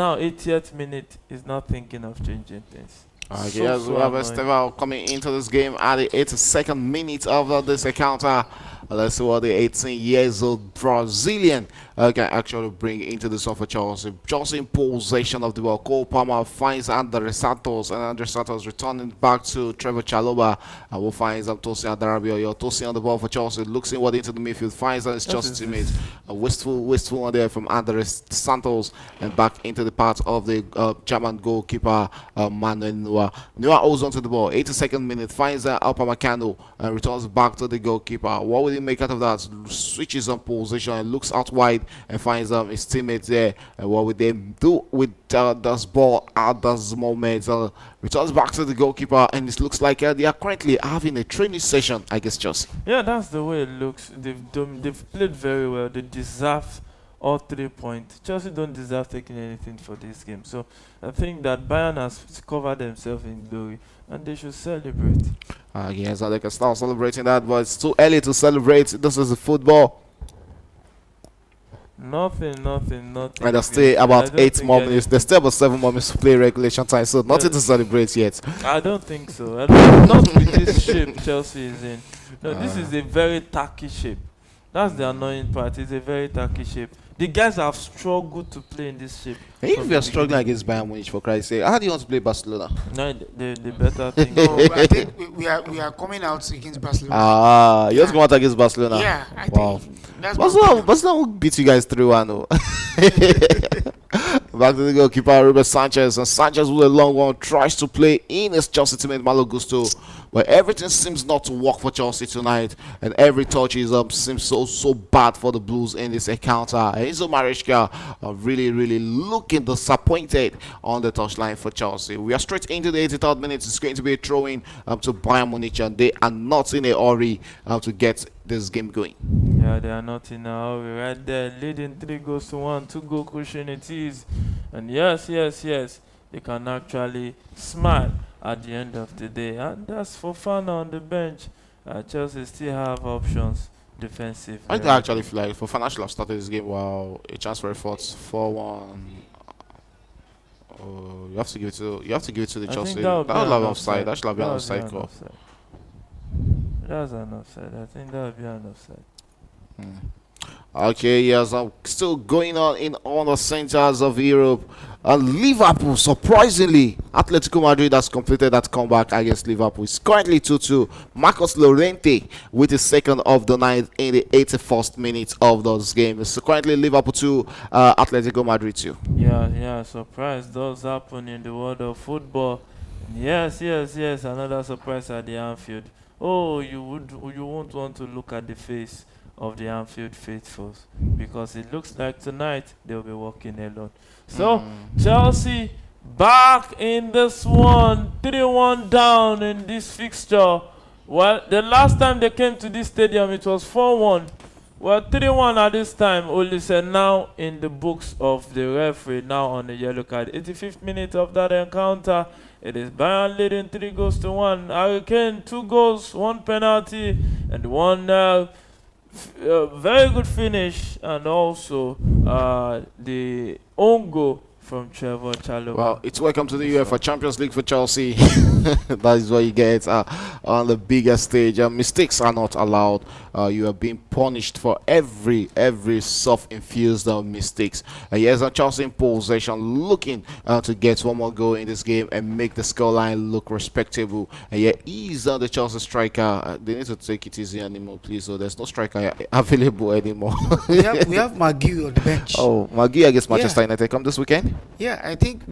now 80th minute is not thinking of changing things. Okay, yes, we have Estevao coming into this game at the 82nd minute of this encounter. Let's see what the 18 years old Brazilian can actually bring into this one for Chelsea. Chelsea in possession of the ball. Cole Palmer finds Andre Santos, and Andre Santos returning back to Trevor Chalobah. And will find Tosin Adarabioyo. Tosin on the ball for Chelsea, looks inward into the midfield, finds his Chelsea teammate. A wistful one there from Andre Santos, and back into the part of the German goalkeeper Manuel Neuer. Neuer holds onto the ball. 82nd minute, finds Upamecano and returns back to the goalkeeper. What will he make out of that? Switches on position and looks out wide and finds his teammates there. And what would they do with this ball at this moment? Returns back to the goalkeeper, and it looks like they are currently having a training session, I guess, Chelsea. Yeah, that's the way it looks. They've played very well. They deserve all 3 points. Chelsea don't deserve taking anything for this game. So I think that Bayern has covered themselves in glory, and they should celebrate. Yes, they can start celebrating that, but it's too early to celebrate. This is the football. Nothing. And there's still about 8 more minutes. There's still about 7 more minutes to play regulation time, so nothing to celebrate yet. I don't think so. Not with this shape Chelsea is in. No, this is a very tacky shape. That's the annoying part. It's a very tacky shape. The guys have struggled to play in this shape. If you're struggling against Bayern Munich, for Christ's sake, how do you want to play Barcelona? No, the better thing. No, I think we are coming out against Barcelona. You want to come out against Barcelona? Yeah, I Wow. think that's Barcelona will beat you guys 3-1. Back to the goalkeeper, Ruben Sanchez. And Sanchez, with a long one, tries to play in his Chelsea teammate Malo Gusto. But everything seems not to work for Chelsea tonight. And every touch is seems so bad for the Blues in this encounter. Enzo Maresca really looking disappointed on the touchline for Chelsea. We are straight into the 83rd minute. It's going to be a throw-in to Bayern Munich. And they are not in a hurry to get this game going. Yeah, they are not in a hurry. Right there, leading 3-1, 2-goal cushion it is. And yes, they can actually smile at the end of the day. And that's for fun on the bench. Chelsea still have options defensive. I actually feel like for financial have started this game. Wow, a chance for a 4-1. Oh, you have to give it to the Chelsea. That would have offside. That should have been an offside call. That's an offside. I think that would be an offside. Okay, yes, still going on in all the centers of Europe. Liverpool, surprisingly, Atletico Madrid has completed that comeback against Liverpool. It's currently 2-2. Marcos Llorente with his second of the night in the 81st minute of those games. So currently Liverpool 2, Atletico Madrid 2. Yeah, surprise does happen in the world of football. Yes, another surprise at the Anfield. Oh, you won't want to look at the face of the Anfield faithfuls, because it looks like tonight they'll be walking alone. So Chelsea back in this one, 3-1 down in this fixture. Well, the last time they came to this stadium it was 4-1. Well, 3-1 at this time. Only said now in the books of the referee, now on the yellow card. 85th minute of that encounter. It is Bayern leading 3-1. Harry Kane 2 goals, 1 penalty, and 1 very good finish, and also the own goal from Trevor Chalobah. Well, it's welcome to the UEFA Champions League for Chelsea. That is what you get on the bigger stage. Mistakes are not allowed. You are being punished for every self-infused mistakes. Yes, Chelsea in possession, looking to get one more goal in this game and make the scoreline look respectable. And yeah, he's the Chelsea striker. They need to take it easy anymore, please. So there's no striker available anymore. we have McGee on the bench. Oh, McGee against Manchester United come this weekend? Yeah, I think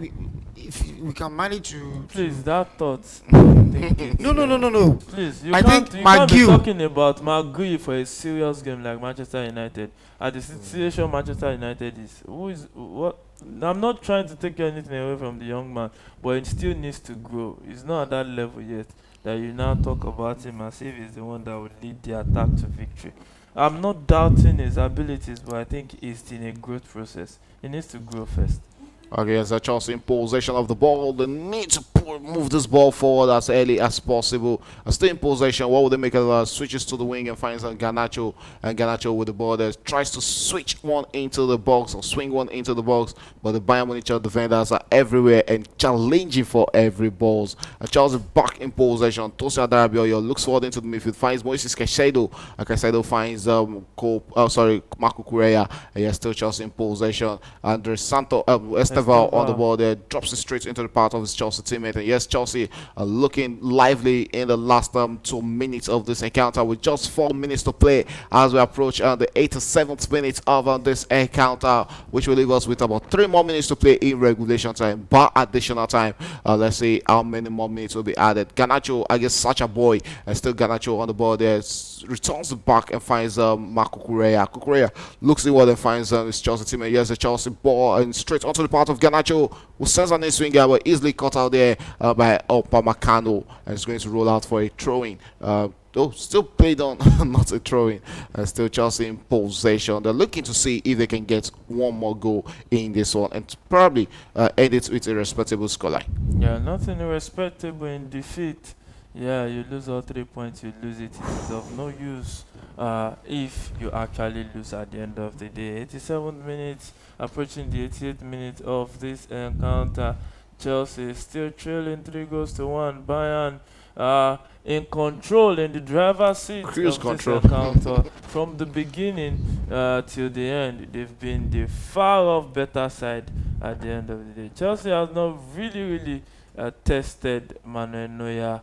if we can manage to. Please, that thought. No. Please, I can't think be talking about McGee for a serious game like Manchester United. At the situation Manchester United is, what? I'm not trying to take anything away from the young man, but he still needs to grow. He's not at that level yet that you now talk about him as if he's the one that would lead the attack to victory. I'm not doubting his abilities, but I think he's in a growth process. He needs to grow first. Okay, as Chelsea in possession of the ball, they need to move this ball forward as early as possible. Still in possession. What would they make of switches to the wing and finds Garnacho, and Garnacho with the ball there tries to switch one into the box or swing one into the box, but the Bayern Munich defenders are everywhere and challenging for every balls. And Chelsea back in possession. Tosin Adarabioyo looks forward into the midfield, finds Moises Caicedo. Caicedo finds Marco Correa. And yes, still Chelsea in possession. Andre Santo Esteval on the ball there, drops it straight into the path of his Chelsea teammate. And yes, Chelsea are looking lively in the last 2 minutes of this encounter with just 4 minutes to play as we approach the 87th minute of this encounter, which will leave us with about 3 more minutes to play in regulation time. But additional time, let's see how many more minutes will be added. Garnacho, I guess such a boy, and still Garnacho on the ball there, returns the back and finds Marco Correa. Correa looks inward and finds his Chelsea teammate. Yes, the Chelsea ball and straight onto the part of Garnacho, who sends an in-swinger but easily caught out there by Upamecano, and it's going to roll out for a throw-in. Still played on, not a throw-in. Still Chelsea in possession. They're looking to see if they can get one more goal in this one and probably end it with a respectable scoreline. Yeah, nothing irrespectable in defeat. Yeah, you lose all 3 points, you lose it. It is of no use if you actually lose at the end of the day. 87 minutes, approaching the 88th minute of this encounter. Chelsea still trailing 3-1. Bayern in control, in the driver's seat of this encounter. From the beginning till the end, they've been the far off better side at the end of the day. Chelsea has not really tested Manuel Neuer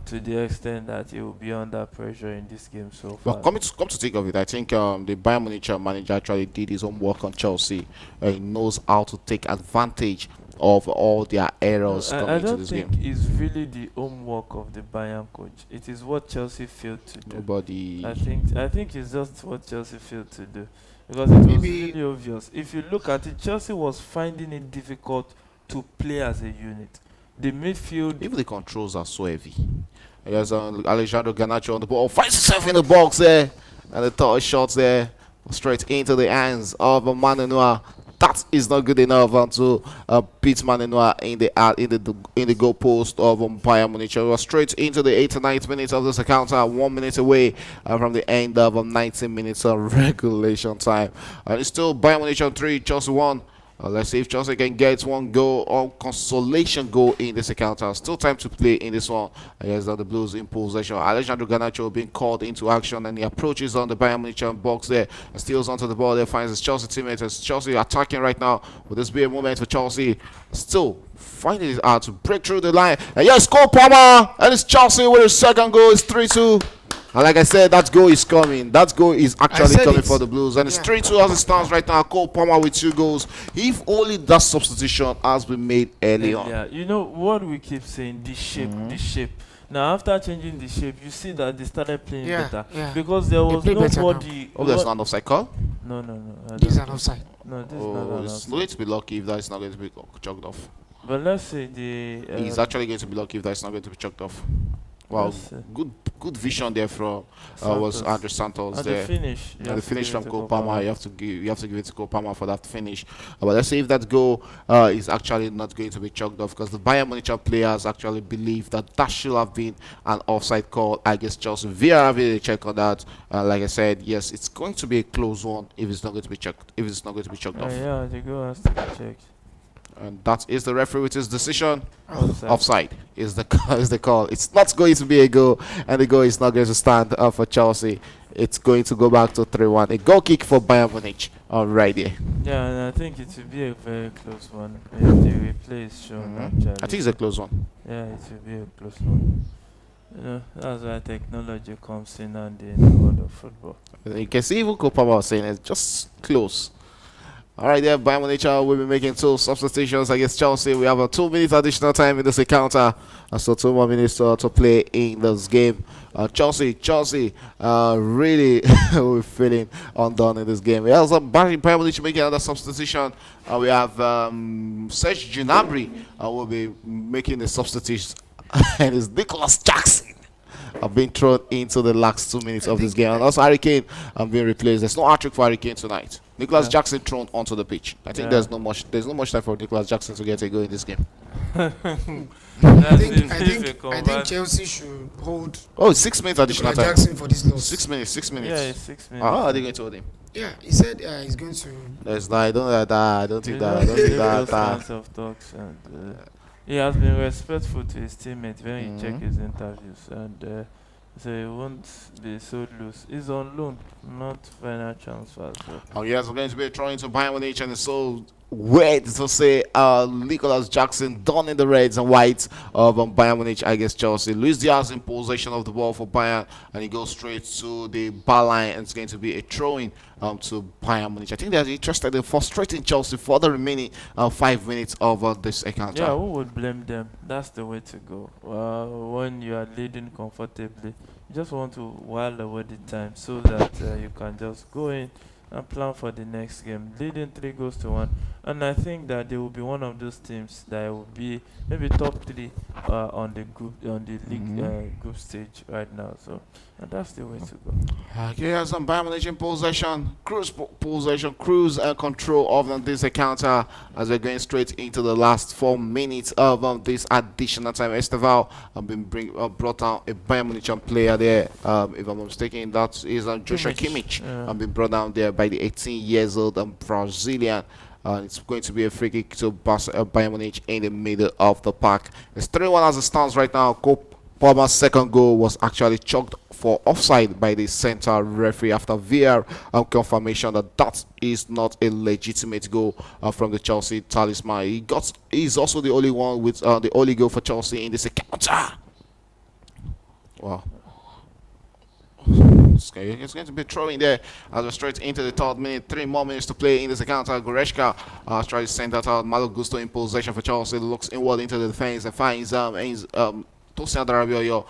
to the extent that he will be under pressure in this game so far. Well, come to think of it, I think the Bayern Munich manager actually did his own work on Chelsea. He knows how to take advantage of all their errors coming into this game. I don't think it's really the homework of the Bayern coach. It is what Chelsea failed to do. Nobody. I think it's just what Chelsea failed to do, because it was really obvious. If you look at it, Chelsea was finding it difficult to play as a unit. The midfield, even the controls are so heavy. There's Alejandro Garnacho on the ball, finds himself in the box there, and the third shot there straight into the hands of Manuel. That is not good enough to beat Manuel in the goal post of Bayern Munich. We are straight into the 89th minute of this encounter, 1 minute away from the end of 19 minutes of regulation time. It's still Bayern Munich 3, Chelsea 1. Let's see if Chelsea can get one goal or consolation goal in this encounter. Still time to play in this one. Yes, the Blues in possession. Alejandro Garnacho being called into action, and he approaches on the Bayern Munich box there. Steals onto the ball there, finds his Chelsea teammates. As Chelsea attacking right now. Will this be a moment for Chelsea? Still finding it hard to break through the line. And yes, Cole Palmer, and it's Chelsea with his second goal. It's 3-2. And like I said, that goal is coming. That goal is actually coming for the Blues. And it's 3-2 as it stands right now. Cole Palmer with 2 goals. If only that substitution has been made early on. Yeah, you know what we keep saying, the shape. Now, after changing the shape, you see that they started playing better. Yeah. Because there was nobody. Oh, there's an offside call? No. This is an offside. No, this is not an offside. It's going to be lucky if that is not going to be chalked off. But let's say he's actually going to be lucky if that is not going to be chalked off. Wow, good vision there from was Andre Santos there. The finish from Cole Palmer. You have to give it to Cole Palmer for that finish. But let's see if that goal is actually not going to be chalked off, because the Bayern Munich players actually believe that should have been an offside call against Chelsea. VAR will check on that. Like I said, yes, it's going to be a close one if it's not going to be checked. If it's not going to be chalked off. Yeah, the goal has to be checked. And that is the referee with his decision. Offside is the call. It's not going to be a goal, and the goal is not going to stand for Chelsea. It's going to go back to 3-1. A goal kick for Bayern Munich right there. Yeah, and I think it will be a very close one. If the replay is shown, I think it's a close one. Yeah, it will be a close one. You know, that's why technology comes in handy in the world of football. You can see even Cole Palmer was saying it's just close. All right, there, Bayern Munich will be making 2 substitutions against Chelsea. We have a 2 minutes additional time in this encounter, so 2 more minutes to play in this game. Chelsea, really we're feeling undone in this game. We have Bayern Munich making another substitution. We have Serge Gnabry will be making the substitution, and it's Nicholas Jackson being thrown into the last 2 minutes of this game. And also Harry Kane being replaced. There's no hat-trick for Harry Kane tonight. Nicholas Yeah. Jackson thrown onto the pitch. I think Yeah. there's no much time for Nicholas Jackson to get a goal in this game. I That's think, if I they think, I convert. think Chelsea should hold Oh, 6 minutes additional Nicolas time. Jackson for this loss. 6 minutes. 6 minutes. Yeah, it's 6 minutes. How are they going to hold him? Yeah, he said he's going to. There's no, I don't know that. I don't think They that. I don't think those that. kinds of talks, and he has been respectful to his teammates when you check Mhm. his interviews, and so he won't be so loose. He's on loan, not final transfer. So. Oh yes, we're going to be throwing to Bayern Munich, and it's so weird to say Nicholas Jackson done in the reds and whites of Bayern Munich against Chelsea. Luis Diaz in possession of the ball for Bayern, and he goes straight to the bar line, and it's going to be a throw-in to Bayern Munich. I think they're interested in frustrating Chelsea for the remaining 5 minutes of this encounter. Yeah, who would blame them? That's the way to go. When you are leading comfortably, you just want to while away the time so that you can just go in and plan for the next game. Leading 3 goals to 1, and I think that they will be one of those teams that will be maybe top 3 on the league group stage right now. So and that's the way to go. Okay, here's some Bayern Munich in possession, cruise and control of this encounter as we're going straight into the last 4 minutes of this additional time. Esteval have been brought down a Bayern Munich player there. If I'm not mistaken, that is Joshua Kimmich. Yeah. Been brought down there by the 18 years old Brazilian. It's going to be a free kick to Bayern Munich in the middle of the park. It's 3-1 as it stands right now. Palmer's second goal was actually chalked for offside by the center referee after VAR confirmation that is not a legitimate goal from the Chelsea talisman. He's also the only one with the only goal for Chelsea in this encounter. Wow. It's going to be throwing there as we're straight into the 3rd minute. 3 more minutes to play in this encounter. Goretzka tries to send that out. Malo Gusto in possession for Chelsea. Looks inward into the defense and finds Tosin Adarabioyo.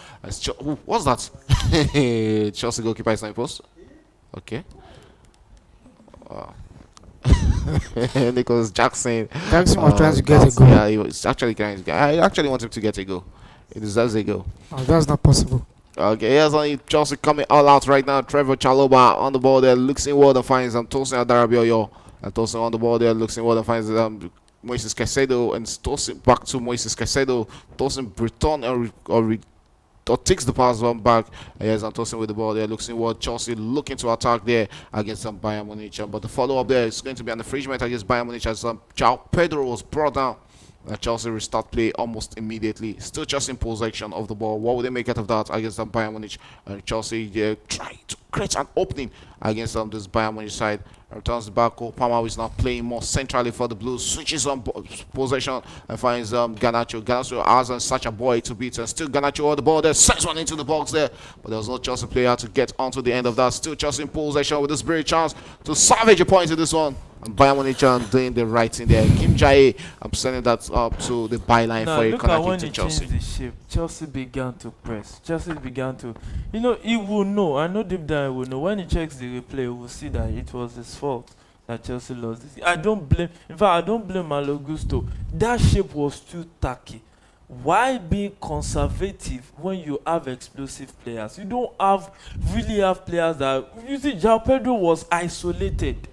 What's that? Chelsea goalkeeper is not in post. Okay. Wow. Nicholas Jackson. Jackson was trying to get a goal. Yeah, he was actually trying to. I actually want him to get a goal. He deserves a goal. Oh, that's not possible. Okay, here's only Chelsea coming all out right now. Trevor Chalobah on the ball there, looks inward and finds Tosin Adarabioyo. And Tosin on the ball there, looks inward and finds Moises Caicedo, and Tosin back to Moises Caicedo. Tosin Breton or takes the pass one back. Here's Tosin with the ball there, looks inward. Chelsea looking to attack there against Bayern Munich. But the follow-up there is going to be an infringement against Bayern Munich as João Pedro was brought down. Chelsea restart play almost immediately. Still just in possession of the ball. What would they make out of that against Bayern Munich? Chelsea trying to create an opening against this Bayern Munich side. Returns back. Palmer is now playing more centrally for the Blues. Switches on possession and finds Garnacho. Garnacho has such a boy to beat. And still Garnacho on the ball there. Sends one into the box there. But there was no Chelsea player to get onto the end of that. Still Chelsea in possession with this great chance to salvage a point in this one. And Bayern Munich doing the right thing there. Kim Jae, I'm sending that up to the byline for a Look corner at kick when to he Chelsea. changed the shape. Chelsea began to press. Chelsea began to, he will know. I know deep down he will know. When he checks the replay, he will see that it was his fault that Chelsea lost this. I don't blame. In fact, I don't blame Malo Gusto. That shape was too tacky. Why be conservative when you have explosive players? You don't really have players that. You see, João Pedro was isolated.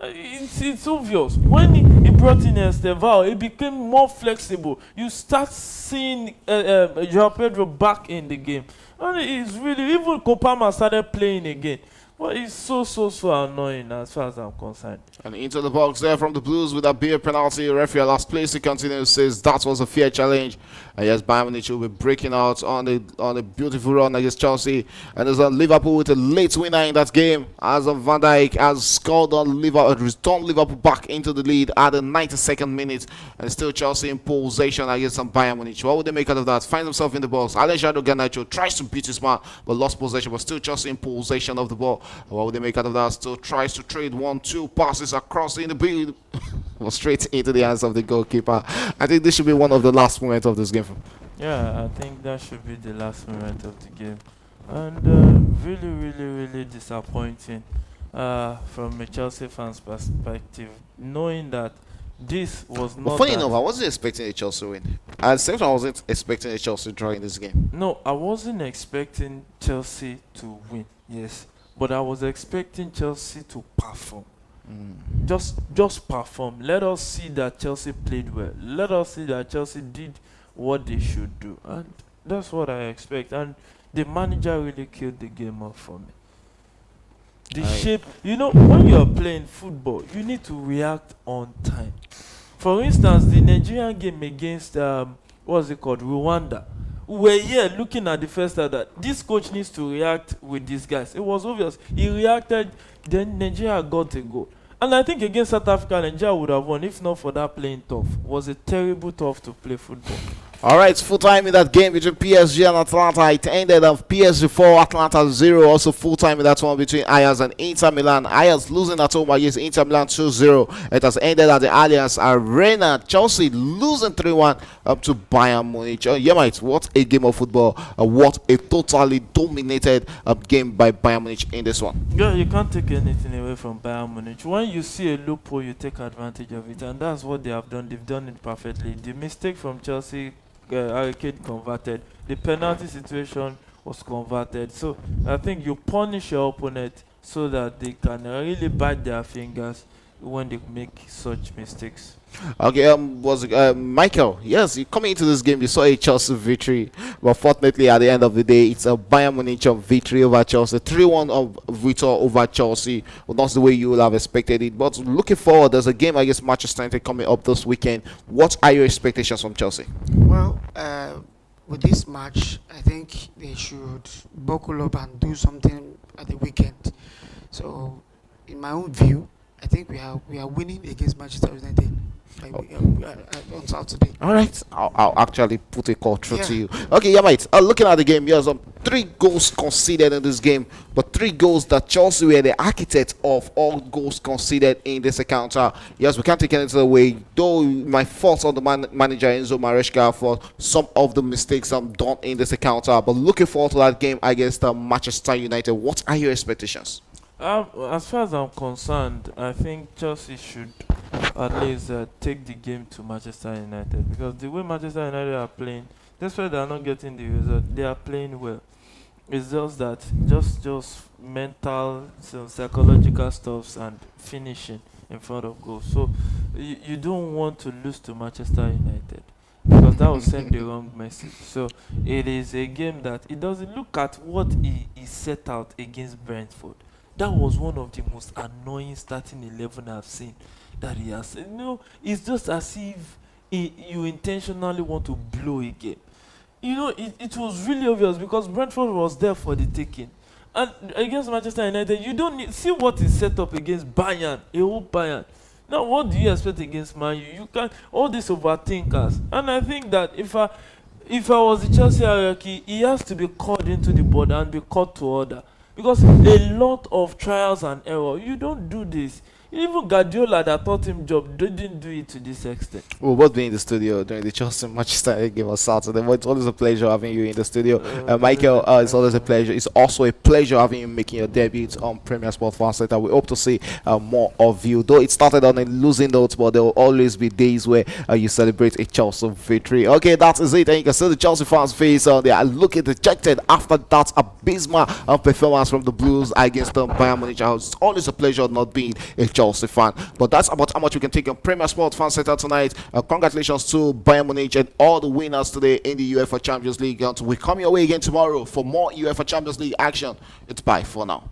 It's obvious. When he brought in Esteval, it became more flexible. You start seeing João Pedro back in the game. And it's really, even Kopama started playing again. But it's so annoying as far as I'm concerned. And into the box there from the Blues with a beer penalty. Referee at last place. He continues, says that was a fair challenge. And yes, Bayern Munich will be breaking out on a beautiful run against Chelsea. And there's Liverpool with a late winner in that game. As Van Dijk has scored on Liverpool, returned Liverpool back into the lead at the 92nd minute. And still Chelsea in possession against Bayern Munich. What would they make out of that? Finds himself in the box. Alejandro Garnacho tries to beat his man, but lost possession. But still Chelsea in possession of the ball. What would they make out of that? Still tries to trade 1-2 passes across in the build. Straight into the hands of the goalkeeper. I think this should be one of the last moments of this game. Yeah, I think that should be the last moment of the game. And really disappointing from a Chelsea fan's perspective, knowing that this was not. But funny enough, I wasn't expecting a Chelsea win. At the same time, I wasn't expecting a Chelsea draw in this game. No, I wasn't expecting Chelsea to win, yes. But I was expecting Chelsea to perform. Just perform. Let us see that Chelsea played well. Let us see that Chelsea did what they should do, and that's what I expect. And the manager really killed the game off for me. The shape, when you're playing football, you need to react on time. For instance, the Nigerian game against what's it called, Rwanda. We were here looking at the first half that this coach needs to react with these guys. It was obvious. He reacted, then Nigeria got a goal. And I think against South Africa, Nigeria would have won if not for that playing tough. It was a terrible tough to play football. All right, full time in that game between PSG and Atlanta. It ended up PSG 4, Atlanta 0. Also full time in that one between Ajax and Inter Milan. Ajax losing at home against Inter Milan 2-0. It has ended at the Allianz Arena. Chelsea losing 3-1 up to Bayern Munich. Yeah, mate, what a game of football. What a totally dominated game by Bayern Munich in this one. Yeah, you can't take anything away from Bayern Munich. When you see a loophole, you take advantage of it. And that's what they have done. They've done it perfectly. The mistake from Chelsea, Arcade converted. The penalty situation was converted. So I think you punish your opponent so that they can really bite their fingers when they make such mistakes. Okay, Michael, yes, you coming into this game, you saw a Chelsea victory, but fortunately at the end of the day, it's a Bayern Munich victory over Chelsea, 3-1 of victory over Chelsea. Well, not the way you would have expected it, but looking forward, there's a game against Manchester United coming up this weekend. What are your expectations from Chelsea? Well, with this match, I think they should buckle up and do something at the weekend. So, in my own view, I think we are winning against Manchester United on Saturday. All right, I'll actually put a call through to you. Okay, yeah, mate. Looking at the game, yes, 3 goals conceded in this game, but 3 goals that Chelsea were the architect of all goals conceded in this encounter. Yes, we can't take anything away. Though my fault on the manager Enzo Maresca for some of the mistakes done in this encounter, but looking forward to that game against Manchester United. What are your expectations? As far as I'm concerned, I think Chelsea should at least take the game to Manchester United, because the way Manchester United are playing, that's why they are not getting the result. They are playing well. It's just that just mental, some psychological stuffs and finishing in front of goal. So you don't want to lose to Manchester United, because that will send the wrong message. So it is a game that it doesn't look at what he set out against Brentford. That was one of the most annoying starting 11 I've seen that he has. It's just as if you intentionally want to blow a game. It was really obvious, because Brentford was there for the taking. And against Manchester United, you don't see what is set up against Bayern, a whole Bayern. Now, what do you expect against Man U? You can't, all these overthinkers. And I think that if I was the Chelsea hierarchy, he has to be called into the board and be called to order. Because a lot of trials and error, you don't do this. Even Guardiola that taught him job didn't do it to this extent. We'll both be in the studio during the Chelsea Manchester game on Saturday. But it's always a pleasure having you in the studio. Michael, it's always a pleasure. It's also a pleasure having you making your debut on Premier Sport Fan Center. We hope to see more of you. Though it started on a losing note, but there will always be days where you celebrate a Chelsea victory. Okay, that is it. And you can see the Chelsea fans' face on there. Looking dejected after that abysmal performance from the Blues against Bayern Munich. It's always a pleasure not being a Chelsea fan. But that's about how much we can take on Premier Sports Fan Center tonight. Congratulations to Bayern Munich and all the winners today in the UEFA Champions League. We'll come your way again tomorrow for more UEFA Champions League action. It's bye for now.